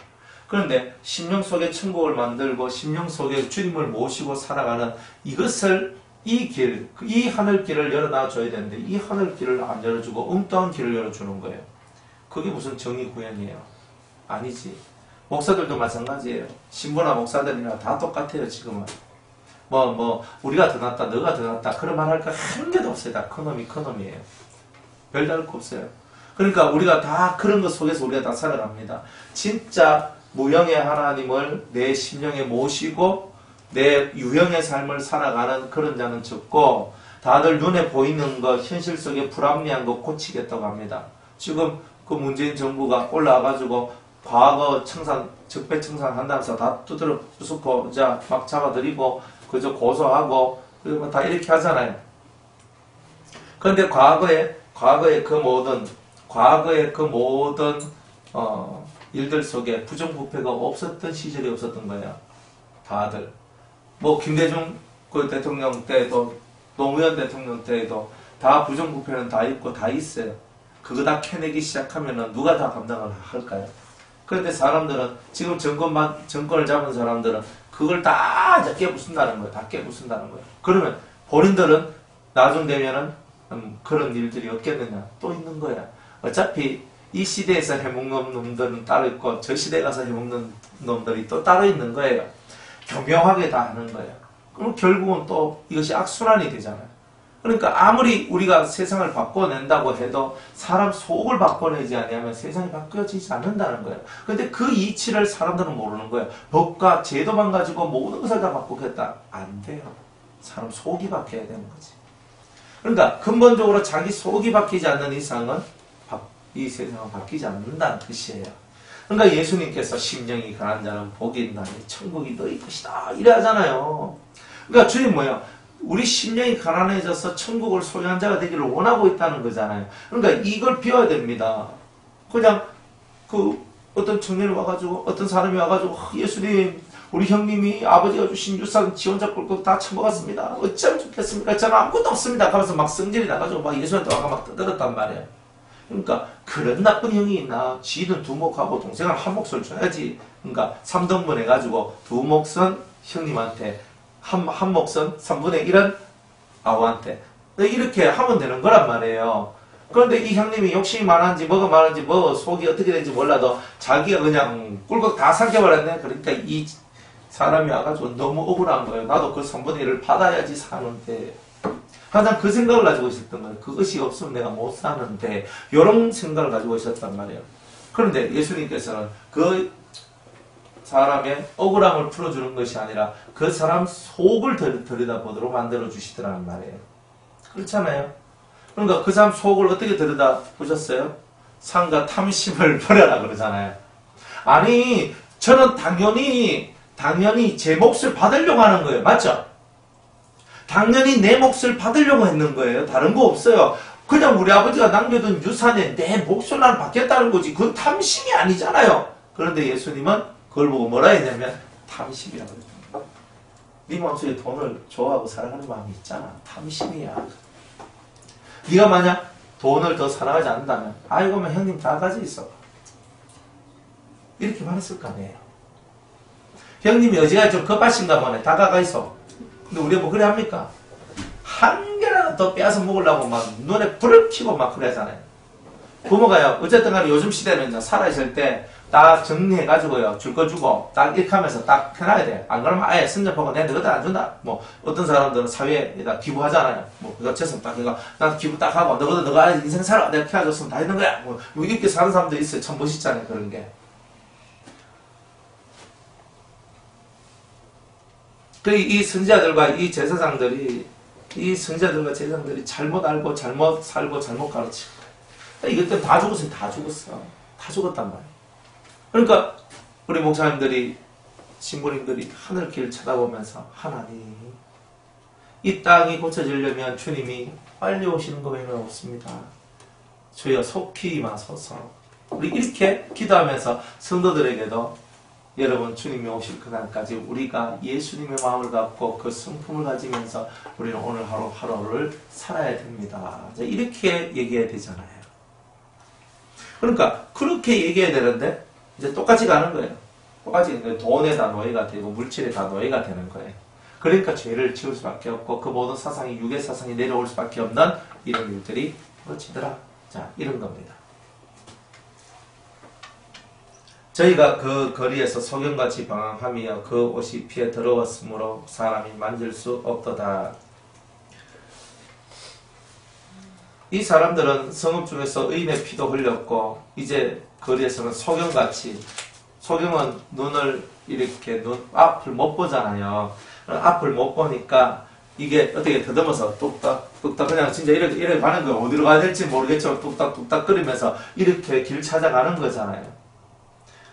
그런데 심령 속에 천국을 만들고 심령 속에 주님을 모시고 살아가는 이것을 이 하늘길을 열어놔 줘야 되는데 이 하늘길을 안 열어주고 엉뚱한 길을 열어주는 거예요. 그게 무슨 정의 구현이에요? 아니지. 목사들도 마찬가지예요. 신부나 목사들이나 다 똑같아요. 지금은 우리가 더 낫다 너가 더 낫다 그런 말 할 거 한 개도 없어요. 다 그놈이에요. 별다를 거 없어요. 그러니까 우리가 다 그런 것 속에서 우리가 다 살아갑니다. 진짜 무형의 하나님을 내 심령에 모시고 내 유형의 삶을 살아가는 그런 자는 적고 다들 눈에 보이는 것 현실 속에 불합리한 것 고치겠다고 합니다. 지금 그 문재인 정부가 올라와가지고 과거 적폐청산 한다면서 다 두드려 부수고 막 잡아들이고 그저 고소하고 그리고 다 이렇게 하잖아요. 그런데 과거에 그 모든 일들 속에 부정부패가 없었던 시절이 없었던 거예요. 다들 김대중 그 대통령 때도 노무현 대통령 때에도 다 부정부패는 다 있고 다 있어요. 그거 다 캐내기 시작하면은 누가 다 감당을 할까요? 그런데 사람들은 지금 정권을 잡은 사람들은 그걸 다 깨부순다는 거예요. 다 깨부순다는 거예요. 그러면 본인들은 나중 되면은 그런 일들이 없겠느냐? 또 있는 거야. 어차피 이 시대에서 해먹는 놈들은 따로 있고 저 시대 가서 해먹는 놈들이 또 따로 있는 거예요. 교묘하게 다 하는 거예요. 그럼 결국은 또 이것이 악순환이 되잖아요. 그러니까 아무리 우리가 세상을 바꿔낸다고 해도 사람 속을 바꿔내지 않으면 세상이 바뀌어지지 않는다는 거예요. 근데 그 이치를 사람들은 모르는 거예요. 법과 제도만 가지고 모든 것을 다 바꾸겠다. 안 돼요. 사람 속이 바뀌어야 되는 거지. 그러니까 근본적으로 자기 속이 바뀌지 않는 이상은 이 세상은 바뀌지 않는다는 뜻이에요. 그러니까 예수님께서 심령이 강한 자는 복이 있나니 천국이 너희 것이다 이래 하잖아요. 그러니까 주님 뭐예요? 우리 심령이 가난해져서 천국을 소유한 자가 되기를 원하고 있다는 거잖아요. 그러니까 이걸 비워야 됩니다. 그냥 어떤 청년이 와가지고 어떤 사람이 와가지고 예수님 우리 형님이 아버지가 주신 유산 지 혼자 꿀꺽 다 처먹었습니다. 어쩌면 좋겠습니까? 저는 아무것도 없습니다. 하면서 막 성질이 나가지고 막 예수한테 와가 막 떠들었단 말이에요. 그러니까 그런 나쁜 형이 있나? 지는 두 몫하고 동생을 한 몫을 줘야지. 그러니까 3등분 해가지고 두 몫은 형님한테 한 몫은 3분의 1은 아우한테 이렇게 하면 되는 거란 말이에요. 그런데 이 형님이 욕심이 많은지 뭐가 많은지 속이 어떻게 되는지 몰라도 자기가 그냥 꿀꺽 다 삼켜버렸네. 그러니까 이 사람이 와가지고 너무 억울한 거예요. 나도 그 3분의 1을 받아야지 사는데 항상 그 생각을 가지고 있었던 거예요. 그것이 없으면 내가 못 사는데 이런 생각을 가지고 있었단 말이에요. 그런데 예수님께서는 그 사람의 억울함을 풀어주는 것이 아니라 그 사람 속을 들여다보도록 만들어 주시더라는 말이에요. 그렇잖아요. 그러니까 그 사람 속을 어떻게 들여다보셨어요? 상과 탐심을 버려라 그러잖아요. 아니 저는 당연히 제 몫을 받으려고 하는 거예요. 맞죠? 당연히 내 몫을 받으려고 했는 거예요. 다른 거 없어요. 그냥 우리 아버지가 남겨둔 유산에 내 몫을 난 받겠다는 거지. 그건 탐심이 아니잖아요. 그런데 예수님은 그걸 보고 뭐라 했냐면 탐심이라고 그랬습니다. 네 마음속에 돈을 좋아하고 사랑하는 마음이 있잖아. 탐심이야. 네가 만약 돈을 더 사랑하지 않는다면 아이고 형님 다 가지고 있어. 이렇게 말했을 거 아니에요. 형님이 어지간히 좀 급하신가 보네. 다 가가 있어. 근데 우리가 뭐 그래 합니까? 한 개라도 더 빼앗아 먹으려고 막 눈에 불을 켜고 막 그래 하잖아요. 부모가요. 어쨌든 간에 요즘 시대는 이제 살아있을 때 딱 정리해가지고요. 줄 거 주고 딱 이렇게 하면서 딱 해놔야 돼. 안 그러면 아예 선전포고 내 너희들 안 준다. 어떤 사람들은 사회에다 기부하잖아요. 그거 재산 딱 그러니까 난 기부 딱 하고 너가 인생 살아. 내가 키워줬으면 다 했는 거야. 이렇게 사는 사람들이 있어요. 참 멋있잖아요. 그런 게. 이 선지자들과 이 제사장들이 잘못 알고 잘못 살고 잘못 가르치고 이것 때문에 다 죽었어요. 다 죽었단 말이에요. 그러니까 우리 목사님들이 신부님들이 하늘길 쳐다보면서 하나님 이 땅이 고쳐지려면 주님이 빨리 오시는 거 외에는 없습니다. 주여 속히 임하소서. 우리 이렇게 기도하면서 성도들에게도 여러분 주님이 오실 그날까지 우리가 예수님의 마음을 갖고 그 성품을 가지면서 우리는 오늘 하루하루를 살아야 됩니다. 이렇게 얘기해야 되잖아요. 그러니까 그렇게 얘기해야 되는데 이제 똑같이 가는 거예요. 똑같이 돈에 다 노예가 되고 물질에 다 노예가 되는 거예요. 그러니까 죄를 지을 수밖에 없고 그 모든 사상이 육의 사상이 내려올 수밖에 없는 이런 일들이 벌어지더라. 자, 이런 겁니다. 저희가 그 거리에서 소경같이 방황하며 그 옷이 피에 더러웠으므로 사람이 만질 수 없도다. 이 사람들은 성읍 중에서 의인의 피도 흘렸고 이제 거리에서는 소경같이, 소경은 눈을 이렇게 앞을 못 보잖아요. 앞을 못 보니까 이게 어떻게 더듬어서 뚝딱 그냥 진짜 이렇게 가는 거예요. 어디로 가야 될지 모르겠지만 뚝딱 거리면서 이렇게 길 찾아가는 거잖아요.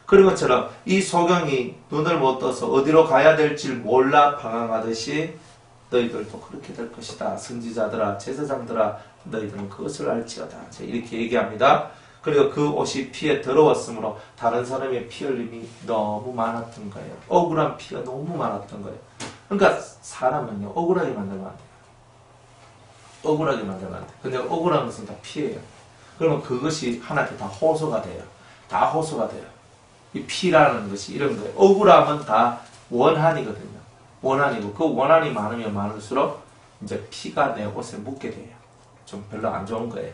그런 것처럼 이 소경이 눈을 못 떠서 어디로 가야 될지 몰라 방황하듯이 너희들도 그렇게 될 것이다. 선지자들아, 제사장들아, 너희들은 그것을 알지어다. 이렇게 얘기합니다. 그리고 그 옷이 피에 더러웠으므로 다른 사람의 피 흘림이 너무 많았던 거예요. 억울한 피가 너무 많았던 거예요. 그러니까 사람은요, 억울하게 만들면 안 돼요. 억울하게 만들면 안 돼요. 근데 억울한 것은 다 피예요. 그러면 그것이 하나님께 다 호소가 돼요. 다 호소가 돼요. 이 피라는 것이 이런 거예요. 억울함은 다 원한이거든요. 원한이고 그 원한이 많으면 많을수록 이제 피가 내 옷에 묻게 돼요. 좀 별로 안 좋은 거예요.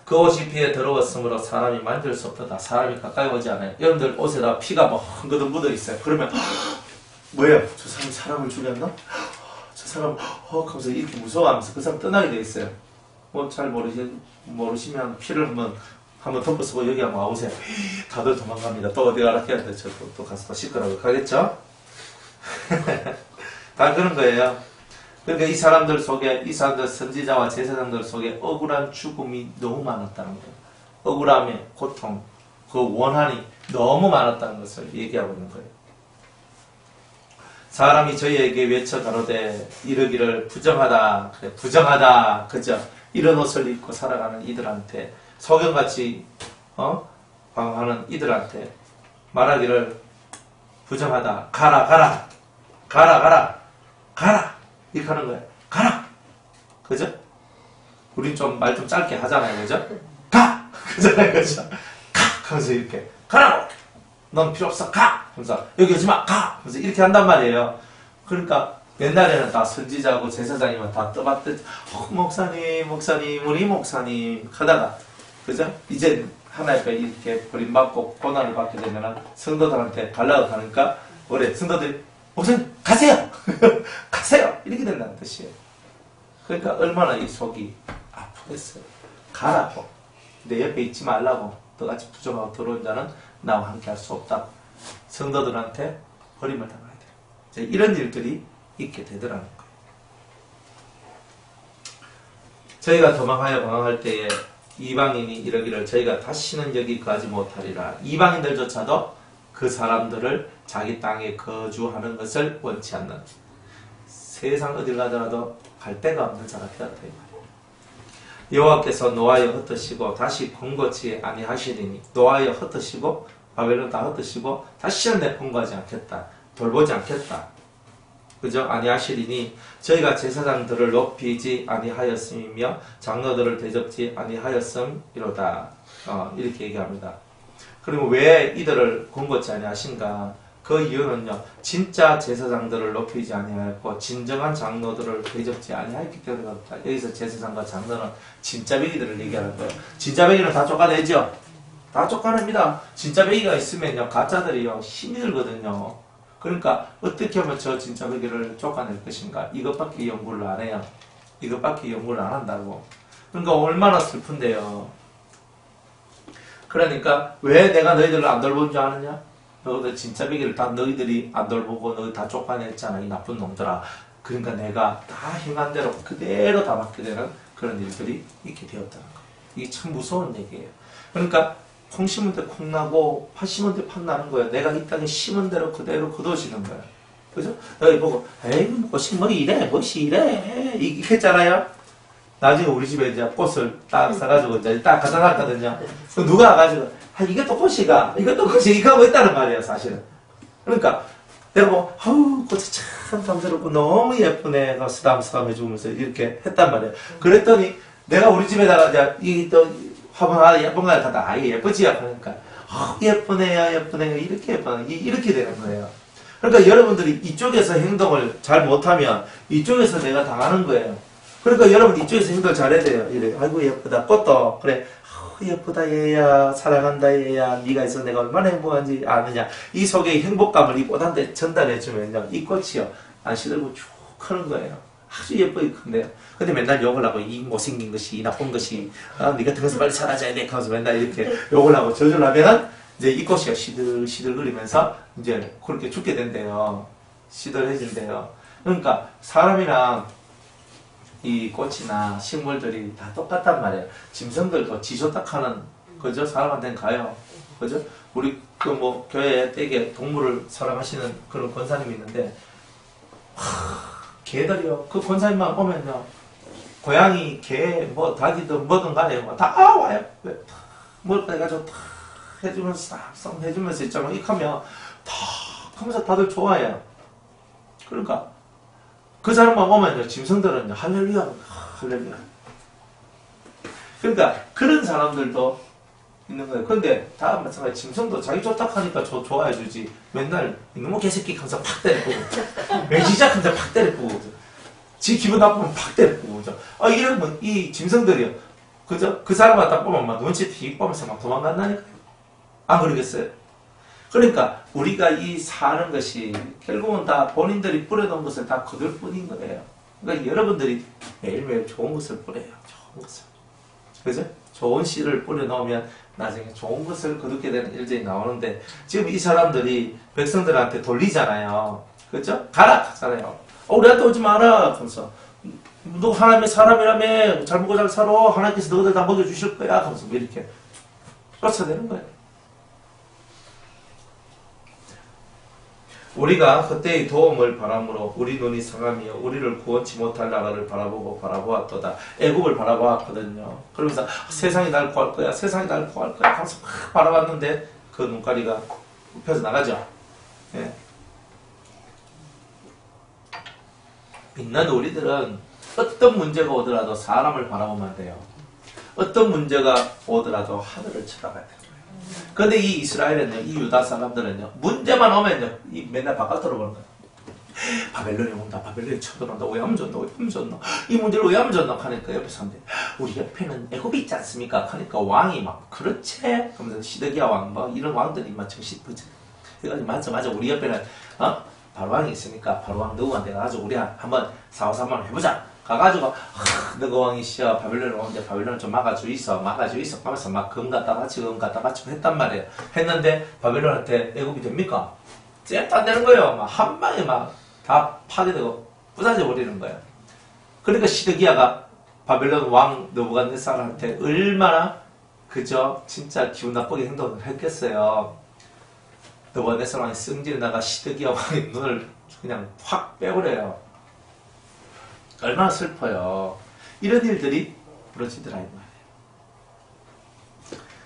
그 옷이 피에 더러웠으므로 사람이 만질 수 없다. 사람이 가까이 오지 않아요. 여러분들 옷에다 피가 뭐 한거든 묻어 있어요. 그러면 뭐예요? 저 사람이 사람을 죽였나? 저 사람 하면서 이렇게 무서워하면서 그 사람 떠나게 돼 있어요. 뭐 잘 모르시면 피를 한번 덮어쓰고 여기 한번 와보세요. 다들 도망갑니다. 또 어디 가라 해야 돼. 또 가서 또 씻으라고 가겠죠? 다 그런 거예요. 그러니까 이 사람들 속에, 이 사람들 선지자와 제사장들 속에 억울한 죽음이 너무 많았다는 거예요. 억울함의 고통, 그 원한이 너무 많았다는 것을 얘기하고 있는 거예요. 사람이 저희에게 외쳐 가로되 이르기를 부정하다, 그래, 부정하다, 그죠? 이런 옷을 입고 살아가는 이들한테 소경같이 방황하는 이들한테 말하기를 부정하다. 가라 이렇게 하는 거예요. 가라. 그죠? 우린 좀 말 좀 짧게 하잖아요. 그죠? 가! 그잖아요. 그죠? 가! 하면서 이렇게 가라고! 넌 필요 없어. 가! 하면서 여기 오지 마. 가! 하면서 이렇게 한단 말이에요. 그러니까 옛날에는 다 선지자고 제사장이면 다 떠받듯 목사님 우리 목사님 하다가 그죠? 이제 하나님께 이렇게 버림받고 고난을 받게 되면 성도들한테 가려고 하니까 원래 성도들이 목사님 가세요! 가세요! 이렇게 된다는 뜻이에요. 그러니까 얼마나 이 속이 아프겠어요. 가라고. 내 옆에 있지 말라고. 너같이 부정하고 더러운 자는 나와 함께 할 수 없다. 성도들한테 버림을 당해야 돼요. 이런 일들이 있게 되더라는 거예요. 저희가 도망하여 방황할 때에 이방인이 이러기를 저희가 다시는 여기 가지 못하리라. 이방인들조차도 그 사람들을 자기 땅에 거주하는 것을 원치 않는, 세상 어딜 가더라도 갈 데가 없는 자가 되었다 이 말이에요. 여호와께서 노하여 흩으시고 다시 번거지 아니하시리니, 노하여 흩으시고 바벨론 다 흩으시고 다시는 내 번거하지 않겠다, 돌보지 않겠다, 그죠? 아니하시리니 저희가 제사장들을 높이지 아니하였음이며 장로들을 대접지 아니하였음이로다. 이렇게 얘기합니다. 그리고 왜 이들을 권고치 아니하신가? 그 이유는요, 진짜 제사장들을 높이지 아니하였고 진정한 장로들을 대접지 아니하였기 때문이다. 여기서 제사장과 장로는 진짜 베기들을 얘기하는 거예요. 진짜 베기는 다 쫓아내죠. 다 쫓아냅니다. 진짜 베기가 있으면요, 가짜들이요 힘이 들거든요. 그러니까 어떻게 하면 저 진짜 베기를 쫓아낼 것인가? 이것밖에 연구를 안 해요. 이것밖에 연구를 안 한다고. 그러니까 얼마나 슬픈데요. 그러니까 왜 내가 너희들을 안 돌본 줄 아느냐? 너희들 진짜 베기를 다 너희들이 안 돌보고 너희 다 쫓아냈잖아, 이 나쁜 놈들아. 그러니까 내가 다 행한 대로 그대로 다 받게 되는 그런 일들이 있게 되었다는 거예요. 이게 참 무서운 얘기예요. 그러니까 콩 심은 데 콩 나고 팥 심은 데 팥 나는 거예요. 내가 이 땅에 심은 대로 그대로 거둬지는 거예요. 그죠? 너희 보고 에이 뭐 이래, 뭐시 이래 이게 했잖아요. 나중에 우리 집에 이제 꽃을 딱 사가지고 이제 딱 갖다 놨거든요. 그 누가 와가지고, 아, 이것도 꽃이가, 이것도 꽃이, 이거 하고 있다는 말이에요, 사실은. 그러니까, 내가 뭐, 아우, 꽃이 참 탐스럽고 너무 예쁘네. 쓰담쓰담 해주면서 이렇게 했단 말이에요. 그랬더니, 내가 우리 집에다가 이제, 이 또, 화분 하나 예쁜 거 갖다, 아, 이게 예쁘지? 그러니까, 아, 예쁘네요, 예쁘네요. 이렇게 예쁘네. 이렇게 되는 거예요. 그러니까 여러분들이 이쪽에서 행동을 잘 못하면, 이쪽에서 내가 당하는 거예요. 그러니까 여러분 이쪽에서 행동을 잘해야 돼요. 이래, 아이고, 예쁘다. 꽃도, 그래. 예쁘다 얘야, 사랑한다 얘야, 네가 있어 내가 얼마나 행복한지 아느냐. 이 속에 행복감을 이 꽃한테 전달해주면요, 이 꽃이요 안 시들고 쭉 크는 거예요. 아주 예쁘게 큰데요. 근데 맨날 욕을 하고, 이 못생긴 것이, 이 나쁜 것이, 네 같은 것을 빨리 사라져야 돼 하면서 맨날 이렇게 욕을 하고 저주를 하면은 이제 이 꽃이요 시들시들거리면서 이제 그렇게 죽게 된대요. 시들해진대요. 그러니까 사람이랑 이 꽃이나 식물들이 다 똑같단 말이에요. 짐승들도 지조딱하는, 그죠? 사람한테는 가요. 그죠? 우리, 교회에 되게 동물을 사랑하시는 그런 권사님이 있는데, 개들이요. 그 권사님만 오면요. 고양이, 개, 닭이든 뭐든 간에 다 와요. 뭘 해가지고 탁 해주면서, 싹 해주면서 있잖아. 이렇게 하면 탁 하면서 다들 좋아해요. 그러니까, 그 사람만 오면요, 짐승들은요, 할렐루야, 할렐루야. 그러니까, 그런 사람들도 있는 거예요. 근데, 다 마찬가지, 짐승도 자기 좋다 하니까 좋아해주지. 맨날, 너무 개새끼 하면서 팍 때리고, 매지작 하면서 팍 때리고, 지 기분 나쁘면 팍 때리고, 이러면 이 짐승들이요. 그죠? 그 사람만 딱 보면 막 눈치 틱 보면서 막 도망간다니까요. 안 그러겠어요? 그러니까 우리가 이 사는 것이 결국은 다 본인들이 뿌려놓은 것을 다 거둘 뿐인 거예요. 그러니까 여러분들이 매일매일 좋은 것을 뿌려요. 좋은 것을. 그죠? 좋은 씨를 뿌려놓으면 나중에 좋은 것을 거두게 되는 일들이 나오는데, 지금 이 사람들이 백성들한테 돌리잖아요. 그죠? 가라! 하잖아요. 우리한테 오지 마라! 하면서. 너 하나님의 사람이라며, 잘 먹고 잘 살아. 하나님께서 너희들 다 먹여주실 거야. 하면서 이렇게 쫓아내는 거예요. 우리가 그때의 도움을 바람으로 우리 눈이 상하며 우리를 구원치 못할 나라를 바라보았도다. 애굽을 바라보았거든요. 그러면서 세상이 날 구할 거야, 세상이 날 구할 거야 하면서 막 바라봤는데 그 눈가리가 굽혀서 나가죠. 예. 있는 우리들은 어떤 문제가 오더라도 사람을 바라보면 안 돼요. 어떤 문제가 오더라도 하늘을 쳐다봐야 돼요. 근데 이 이스라엘은요, 이 유다 사람들은요, 문제만 오면요, 맨날 바깥으로 보는 거예요. 바벨론이 온다, 바벨론이 쳐들어온다, 왜 하면 좋나, 왜 하면 좋나, 이 문제를 왜 하면 좋나 하니까 옆에 사람들이, 우리 옆에는 애굽이 있지 않습니까? 하니까 왕이 막, 그렇지? 그러면서 시드기야 왕, 이런 왕들이 막 정신 부지. 그래가지고, 맞아, 우리 옆에는, 바로왕이 있으니까, 바로왕 누구한테 가가지고, 우리 한번 4-5-3만 해보자. 가가지고, 너가 왕이시여, 바벨론을 오는데 바벨론을 좀 막아주이소, 하면서 막 금 갖다 바치고 했단 말이에요. 했는데, 바벨론한테 애굽이 됩니까? 쟤도 안 되는 거예요. 막 한 방에 막 다 파괴되고 부서져 버리는 거예요. 그러니까 시드기야가 바벨론 왕 느부갓네살한테 얼마나 그저 진짜 기분 나쁘게 행동을 했겠어요. 느부갓네살 왕이 승질나가 시드기야 왕의 눈을 그냥 확 빼버려요. 얼마나 슬퍼요. 이런 일들이 벌어지더라 이 말이에요.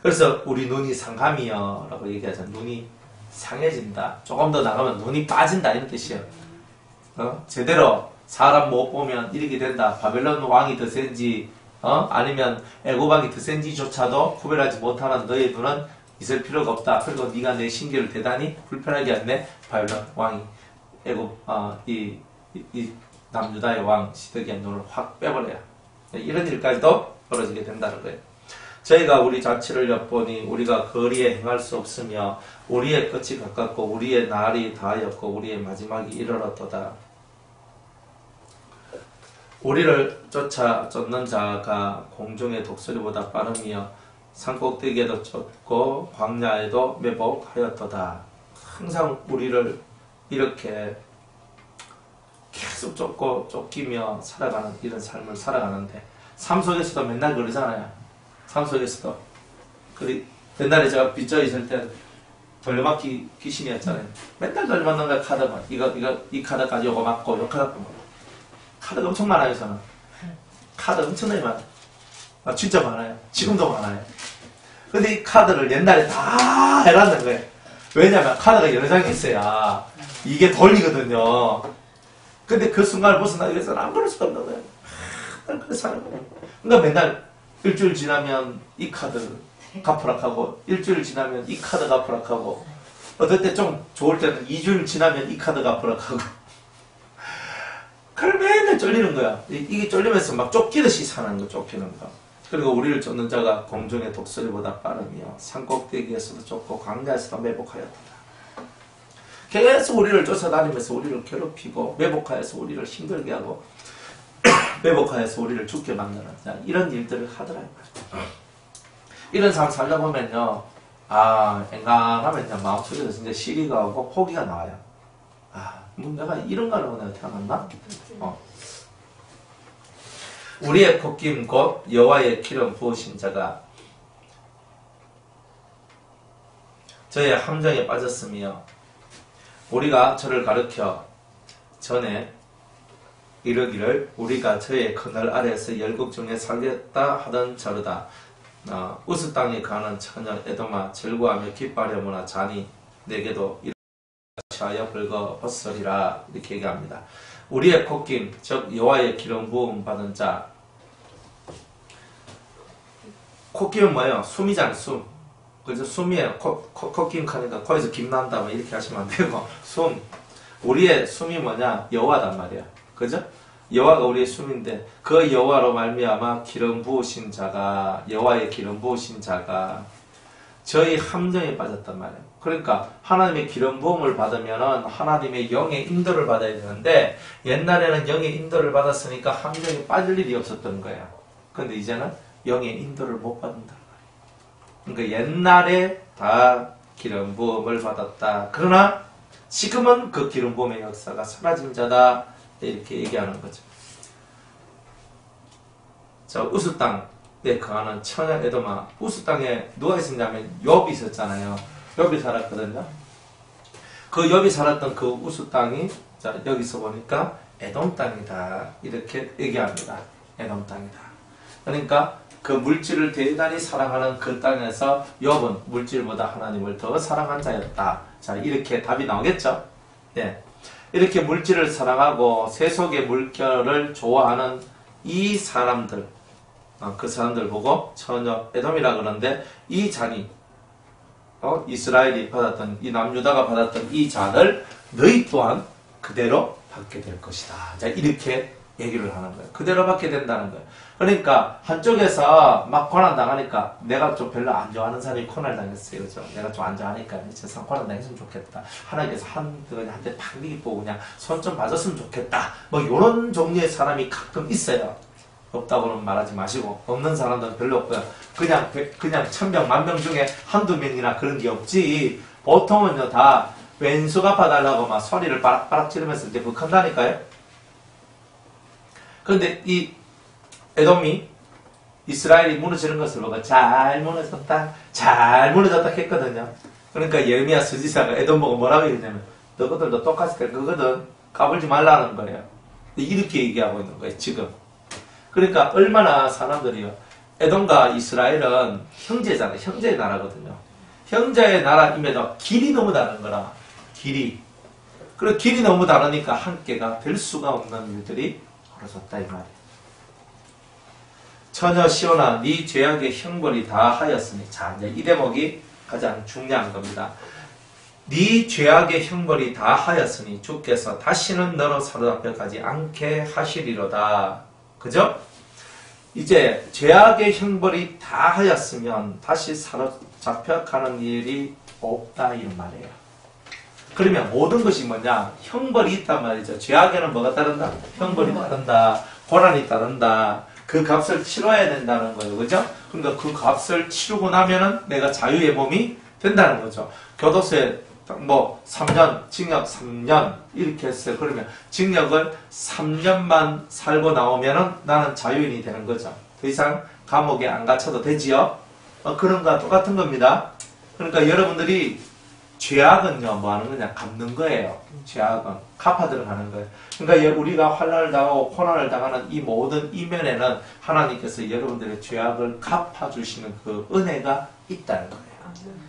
그래서 우리 눈이 상함이여 라고 얘기하잖아요. 눈이 상해진다. 조금 더 나가면 눈이 빠진다 이런 뜻이에요. 제대로 사람 못 보면 이렇게 된다. 바벨론 왕이 더 센지 아니면 애굽 왕이 더 센지조차도 구별하지 못하는 너의 눈은 있을 필요가 없다. 그리고 네가 내 신기를 대단히 불편하게 했네. 바벨론 왕이 애굽 이 남유다의 왕 시드기야의 눈을 확 빼버려요. 이런 일까지도 벌어지게 된다는 거예요. 저희가 우리 자취를 엿보니 우리가 거리에 행할 수 없으며 우리의 끝이 가깝고 우리의 날이 다하였고 우리의 마지막이 이르렀도다. 우리를 쫓는 자가 공중의 독수리보다 빠르며 산꼭대기에도 쫓고 광야에도 매복하였도다. 항상 우리를 이렇게 계속 쫓기며 살아가는 이런 삶을 살아가는데 삶 속에서도 맨날 그러잖아요. 삶 속에서도. 옛날에 제가 빚져 있을 때 돌려막기 귀신이었잖아요. 맨날 돌려막는 거야, 카드만. 이 카드 가지고 맞고, 요 카드 맞고. 카드가 엄청 많아요, 저는. 카드 엄청나게 많아요. 진짜 많아요. 지금도 많아요. 근데 이 카드를 옛날에 다 해놨는 거예요. 왜냐면 카드가 여러 장이 있어야 이게 돌리거든요. 근데 그 순간을 벗어나기 위해서는 안 그럴 수가 없는 거예요. 그래서 사는 거예요. 그러니까 맨날 일주일 지나면 이 카드 갚으락하고 일주일 지나면 이 카드 갚으락하고 어떨 때 좀 좋을 때는 2주일 지나면 이 카드 갚으락하고 그걸 맨날 쫄리는 거야. 이게 쫄리면서 막 쫓기듯이 사는 거, 쫓기는 거. 그리고 우리를 쫓는 자가 공중의 독수리보다 빠르며 산꼭대기에서도 쫓고 광야에서도 매복하였다. 계속 우리를 쫓아다니면서 우리를 괴롭히고 매복하여서 우리를 힘들게 하고 매복하여서 우리를 죽게 만드는 이런 일들을 하더라고요. 이런 삶 살다 보면요, 앵간하면요 마음속에서 진짜 시리가 오고 포기가 나와요. 뭐 내가 이런 거로 내가 태어났나? 우리의 콧김 곧 여호와의 기름 부으신 자가 저의 함정에 빠졌으며 우리가 저를 가르쳐 전에 이르기를 우리가 저의 그늘 아래에서 열국 중에 살겠다 하던 자르다. 우스 땅에 가는 처녀 에돔아 즐거워하며 기뻐하려무나 자니 내게도 이르시하여 벌거벗으리라. 이렇게 얘기합니다. 우리의 콧김 즉 여호와의 기름 부음 받은 자. 콧김은 뭐예요? 숨이잖아요. 숨. 그래서 숨이에요. 콧김 하니까 코에서 김 난다 뭐 이렇게 하시면 안 되고 숨. 우리의 숨이 뭐냐? 여호와단 말이야. 그죠? 여호와가 우리의 숨인데 그 여호와로 말미암아 기름 부으신 자가 여호와의 기름 부으신 자가 저희 함정에 빠졌단 말이에요. 그러니까 하나님의 기름 부음을 받으면은 하나님의 영의 인도를 받아야 되는데 옛날에는 영의 인도를 받았으니까 함정에 빠질 일이 없었던 거예요. 근데 이제는 영의 인도를 못 받는다. 그러니까 옛날에 다 기름 부음을 받았다. 그러나 지금은 그 기름 부음의 역사가 사라진 자다. 이렇게 얘기하는 거죠. 자, 우스 땅에 거하는 처녀 에돔아. 우스 땅에 누가 있었냐면 욥이 있었잖아요. 욥이 살았거든요. 그 욥이 살았던 그 우스 땅이 자 여기서 보니까 에돔 땅이다. 이렇게 얘기합니다. 에돔 땅이다. 그러니까 그 물질을 대단히 사랑하는 그 땅에서 욥은 물질보다 하나님을 더 사랑한 자였다. 자, 이렇게 답이 나오겠죠? 네. 이렇게 물질을 사랑하고 세속의 물결을 좋아하는 이 사람들, 그 사람들 보고 처녀 에돔이라 그러는데 이 잔이 이스라엘이 받았던 이 남유다가 받았던 이 잔을 너희 또한 그대로 받게 될 것이다. 자, 이렇게 얘기를 하는 거예요. 그대로 받게 된다는 거예요. 그러니까 한쪽에서 막 고난 당하니까 내가 좀 별로 안 좋아하는 사람이 고난을 당했어요. 그죠? 내가 좀 안 좋아하니까 세상 고난 당했으면 좋겠다. 하나님께서 한테 팍 미기고 그냥 손 좀 봐줬으면 좋겠다. 뭐 이런 종류의 사람이 가끔 있어요. 없다고는 말하지 마시고 없는 사람들은 별로 없고요. 그냥 1000명, 10,000명 중에 한두 명이나 그런 게 없지. 보통은요 다 왼수 갚아달라고 막 소리를 바락바락 지르면서 이제 북한다니까요. 그런데 이 에돔이 이스라엘이 무너지는 것을 보고 잘 무너졌다 했거든요. 그러니까 예레미야 선지자가 에돔 보고 뭐라고 얘기했냐면 너희들도 똑같이 될 거거든. 까불지 말라는 거예요. 이렇게 얘기하고 있는 거예요. 지금. 그러니까 얼마나 사람들이요. 에돔과 이스라엘은 형제잖아요. 형제의 나라거든요. 형제의 나라임에도 길이 너무 다른 거라. 길이. 그리고 길이 너무 다르니까 함께가 될 수가 없는 일들이 벌어졌다 이 말이에요. 처녀 시온아 네 죄악의 형벌이 다 하였으니. 자, 이제 이 대목이 가장 중요한 겁니다. 네 죄악의 형벌이 다 하였으니 주께서 다시는 너로 사로잡혀가지 않게 하시리로다. 그죠? 이제 죄악의 형벌이 다 하였으면 다시 사로잡혀가는 일이 없다 이런 말이에요. 그러면 모든 것이 뭐냐? 형벌이 있단 말이죠. 죄악에는 뭐가 따른다? 형벌이 따른다. 고난이 따른다. 그 값을 치러야 된다는 거예요. 그죠? 그러니까 그 값을 치르고 나면은 내가 자유의 몸이 된다는 거죠. 교도소에 3년, 징역 3년 이렇게 했어요. 그러면 징역을 3년만 살고 나오면은 나는 자유인이 되는 거죠. 더 이상 감옥에 안 갇혀도 되지요? 그런 거와 똑같은 겁니다. 그러니까 여러분들이 죄악은요, 뭐 하는 거냐? 갚는 거예요. 죄악은. 갚아 들어가는 거예요. 그러니까 우리가 환난을 당하고 고난을 당하는 이 모든 이면에는 하나님께서 여러분들의 죄악을 갚아주시는 그 은혜가 있다는 거예요.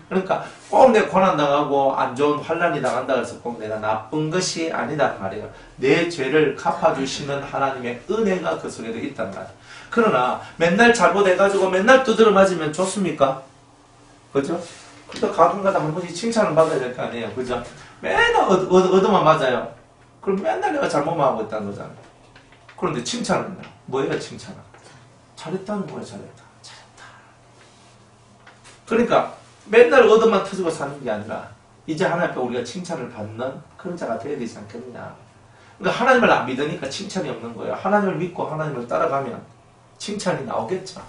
그러니까 꼭 내 고난 당하고 안 좋은 환난이 당한다 해서 꼭 내가 나쁜 것이 아니다 말이에요. 내 죄를 갚아주시는 하나님의 은혜가 그 속에도 있단 말이에요. 그러나 맨날 잘못해가지고 맨날 두드려 맞으면 좋습니까? 그죠? 그래도 가끔가다 한 번씩 칭찬을 받아야 될 거 아니에요. 그죠? 맨날 얻어만 맞아요. 그럼 맨날 내가 잘못만 하고 있다는 거잖아요. 그런데 칭찬은 뭐예요? 칭찬은 잘했다는 거예요. 잘했다. 그러니까 맨날 얻어만 터지고 사는 게 아니라 이제 하나님 앞에 우리가 칭찬을 받는 그런 자가 되어야 되지 않겠느냐. 그러니까 하나님을 안 믿으니까 칭찬이 없는 거예요. 하나님을 믿고 하나님을 따라가면 칭찬이 나오겠죠.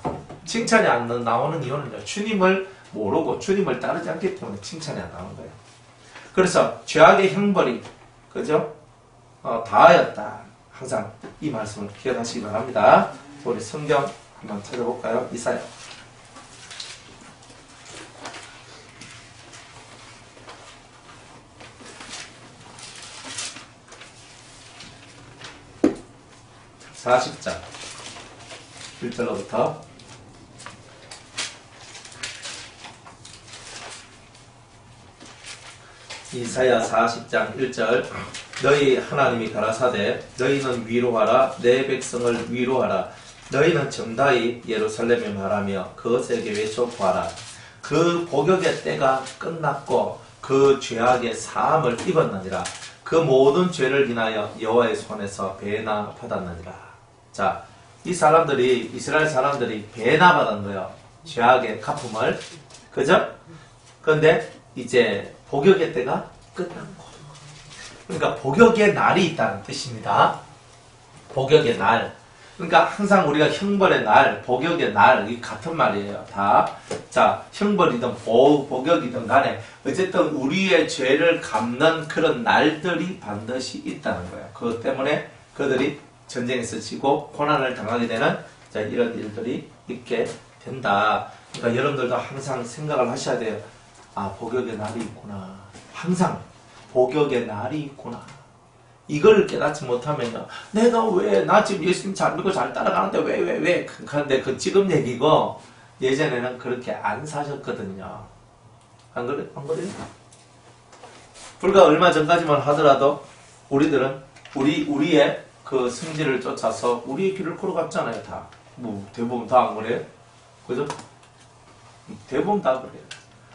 칭찬이 안 나오는 이유는요, 주님을 모르고 주님을 따르지 않기 때문에 칭찬이 안 나오는 거예요. 그래서 죄악의 형벌이 그죠? 다하였다. 항상 이 말씀을 기억하시기 바랍니다. 우리 성경 한번 찾아볼까요? 이사야 40장 1절로부터 이사야 40장 1절 너희 하나님이 가라사대 너희는 위로하라 내 백성을 위로하라 너희는 정다이 예루살렘에 말하며 그것에게 외쳐 구하라 그 복역의 때가 끝났고 그 죄악의 사함을 입었느니라 그 모든 죄를 인하여 여호와의 손에서 배나 받았느니라. 자, 이 사람들이 이스라엘 사람들이 배나 받은 거예요. 죄악의 갚음을. 그죠? 그런데 이제 복역의 때가 끝났고. 그러니까 복역의 날이 있다는 뜻입니다. 복역의 날. 그러니까 항상 우리가 형벌의 날, 복역의 날, 이 같은 말이에요. 다. 자, 형벌이든 복역이든 간에 어쨌든 우리의 죄를 갚는 그런 날들이 반드시 있다는 거예요. 그것 때문에 그들이 전쟁에서 지고 고난을 당하게 되는 자, 이런 일들이 있게 된다. 그러니까 여러분들도 항상 생각을 하셔야 돼요. 아, 복역의 날이 있구나. 항상 복역의 날이 있구나. 이걸 깨닫지 못하면요. 내가 왜, 나 지금 예수님 잘 믿고 잘 따라가는데 왜. 그런데 그 지금 얘기고 예전에는 그렇게 안 사셨거든요. 안 그래요? 불과 얼마 전까지만 하더라도 우리들은 우리의 그 승질을 쫓아서 우리의 길을 걸어갔잖아요, 다. 뭐, 대부분 다 안 그래요? 그죠? 대부분 다 그래요.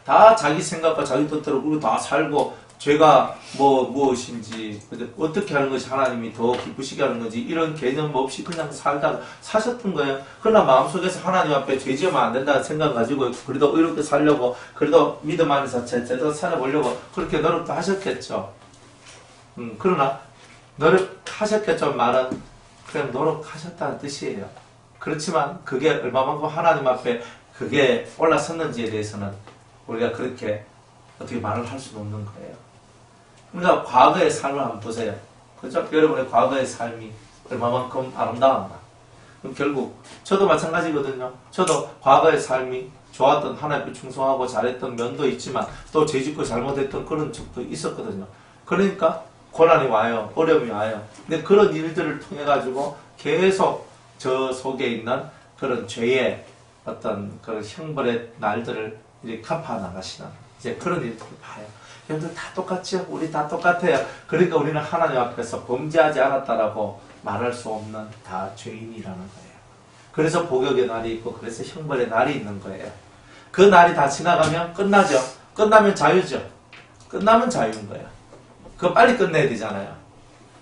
다 자기 생각과 자기 뜻대로 우리 다 살고, 죄가 무엇인지, 어떻게 하는 것이 하나님이 더 기쁘시게 하는 건지, 이런 개념 없이 그냥 살다가 사셨던 거예요. 그러나 마음속에서 하나님 앞에 죄 지으면 안 된다는 생각 가지고, 그래도 의롭게 살려고, 그래도 믿음 안에서 제대로 살아보려고, 그렇게 노력도 하셨겠죠. 그러나, 노력하셨겠죠. 말은 그냥 노력하셨다는 뜻이에요. 그렇지만 그게 얼마만큼 하나님 앞에 그게 올라섰는지에 대해서는 우리가 그렇게 어떻게 말을 할 수는 없는 거예요. 그러니까 과거의 삶을 한번 보세요. 그죠? 여러분의 과거의 삶이 얼마만큼 아름다웠나. 그럼 결국 저도 마찬가지거든요. 저도 과거의 삶이 좋았던 하나님 앞에 충성하고 잘했던 면도 있지만 또 죄짓고 잘못했던 그런 적도 있었거든요. 그러니까 고난이 와요. 어려움이 와요. 근데 그런 일들을 통해 가지고 계속 저 속에 있는 그런 죄의 어떤 그런 형벌의 날들을 이제 갚아 나가시는 이제 그런 일들을 봐요. 여러분들 다 똑같죠? 우리 다 똑같아요. 그러니까 우리는 하나님 앞에서 범죄하지 않았다라고 말할 수 없는 다 죄인이라는 거예요. 그래서 복역의 날이 있고 그래서 형벌의 날이 있는 거예요. 그 날이 다 지나가면 끝나죠. 끝나면 자유죠. 끝나면 자유인 거예요. 그거 빨리 끝내야 되잖아요.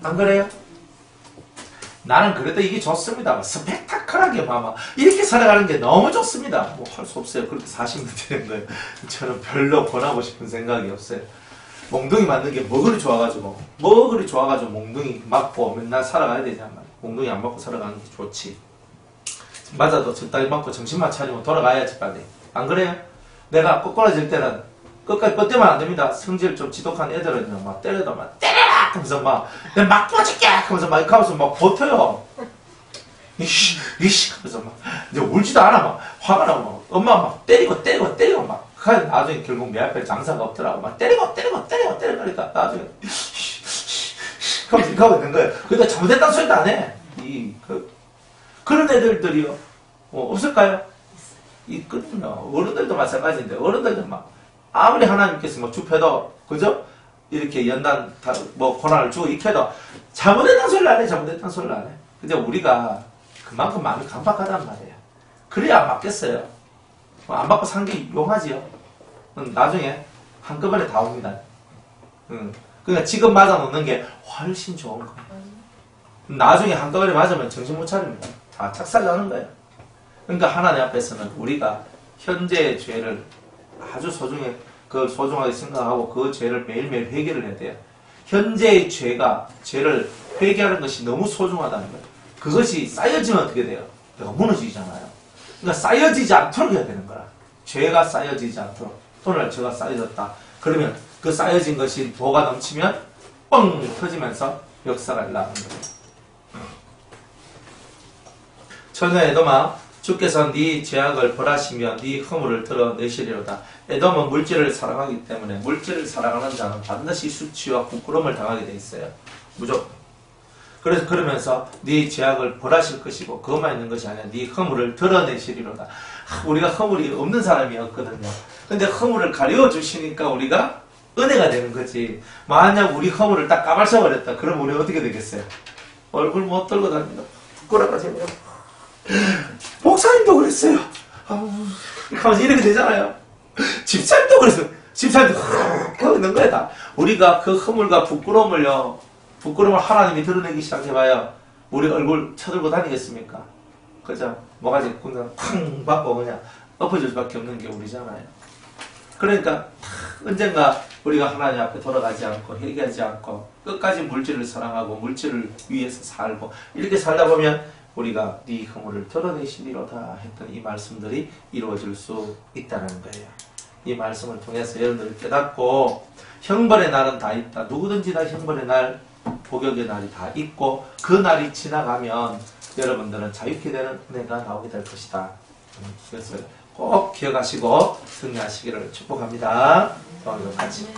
안 그래요? 나는 그래도 이게 좋습니다. 스펙타클하게 막 이렇게 살아가는 게 너무 좋습니다. 뭐 할 수 없어요. 그렇게 사시면 되는 거예요. 저는 별로 권하고 싶은 생각이 없어요. 몽둥이 맞는 게 뭐 그리 좋아가지고 몽둥이 맞고 맨날 살아가야 되지 않나요? 몽둥이 안 맞고 살아가는 게 좋지. 맞아도 적당히 맞고 정신만 차리고 돌아가야지 빨리. 안 그래요? 내가 꼬꾸라질 때는 끝까지 뻗대면 안 됩니다. 성질 좀 지독한 애들은요, 막 때려도 막 때려라! 하면서 막, 내가 막 부어줄게! 하면서 막 이렇게 하면서 막 버텨요. 이씨! 하면서 막, 이제 울지도 않아, 막. 화가 나고 막, 엄마 막 때리고 막. 나중에 결국 내 앞에 장사가 없더라고. 막 때리고 그러니까 나중에 하고 있는 거예요. 근데 잘못했다는 소리도 안 해. 그런 애들이요. 없을까요? 있거든요. 어른들도 마찬가지인데, 어른들도 막, 아무리 하나님께서 뭐 줍해도, 그죠? 이렇게 연단, 고난을 주고 익혀도, 잘못했다는 소리를 안 해, 잘못했다는 소리를 안 해. 근데 우리가 그만큼 마음이 강박하단 말이에요. 그래야 안 맞겠어요. 안 받고 산 게 용하지요. 나중에 한꺼번에 다 옵니다. 그러니까 지금 맞아 놓는 게 훨씬 좋은 거예요. 나중에 한꺼번에 맞으면 정신 못 차립니다. 다 착살 나는 거예요. 그러니까 하나님 앞에서는 우리가 현재의 죄를 아주 소중하게 생각하고 그 죄를 매일매일 회개를 해야 돼요. 현재의 죄를 회개하는 것이 너무 소중하다는 거예요. 그것이 쌓여지면 어떻게 돼요? 내가 무너지잖아요. 그러니까 쌓여지지 않도록 해야 되는 거라. 죄가 쌓여지지 않도록. 오늘 죄가 쌓여졌다. 그러면 그 쌓여진 것이 도가 넘치면 뻥 터지면서 역사가 일어나는 거예요. 처녀 에돔아, 주께서 네 죄악을 벌하시며 네 허물을 드러내시리로다. 에돔은 물질을 사랑하기 때문에 물질을 사랑하는 자는 반드시 수치와 부끄러움을 당하게 돼 있어요. 무조건. 그래서 그러면서 네 죄악을 벌하실 것이고 그것만 있는 것이 아니라 네 허물을 드러내시리로다. 우리가 허물이 없는 사람이었거든요. 근데 허물을 가려 주시니까 우리가 은혜가 되는 거지. 만약 우리 허물을 딱 까발쳐 버렸다. 그럼 우리 어떻게 되겠어요? 얼굴 못 들고 다닙니다. 부끄러워가지고. 목사님도 그랬어요. 하면서 이렇게 되잖아요. 집사님도 그랬어요. 집사님도 하고 있는 거야 다. 우리가 그 허물과 부끄러움을 하나님이 드러내기 시작해봐요. 우리 얼굴 쳐들고 다니겠습니까? 그죠? 뭐가지 그냥 팡 받고 그냥 엎어질 수밖에 없는 게 우리잖아요. 그러니까 언젠가 우리가 하나님 앞에 돌아가지 않고 회개하지 않고 끝까지 물질을 사랑하고 물질을 위해서 살고 이렇게 살다 보면 우리가 네 허물을 드러내시리로다 했던 이 말씀들이 이루어질 수 있다는 거예요. 이 말씀을 통해서 여러분들이 깨닫고 형벌의 날은 다 있다. 누구든지 다 형벌의 날, 복역의 날이 다 있고 그 날이 지나가면 여러분들은 자유케 되는 은혜가 나오게 될 것이다. 그래서 꼭 기억하시고 승리하시기를 축복합니다. 같이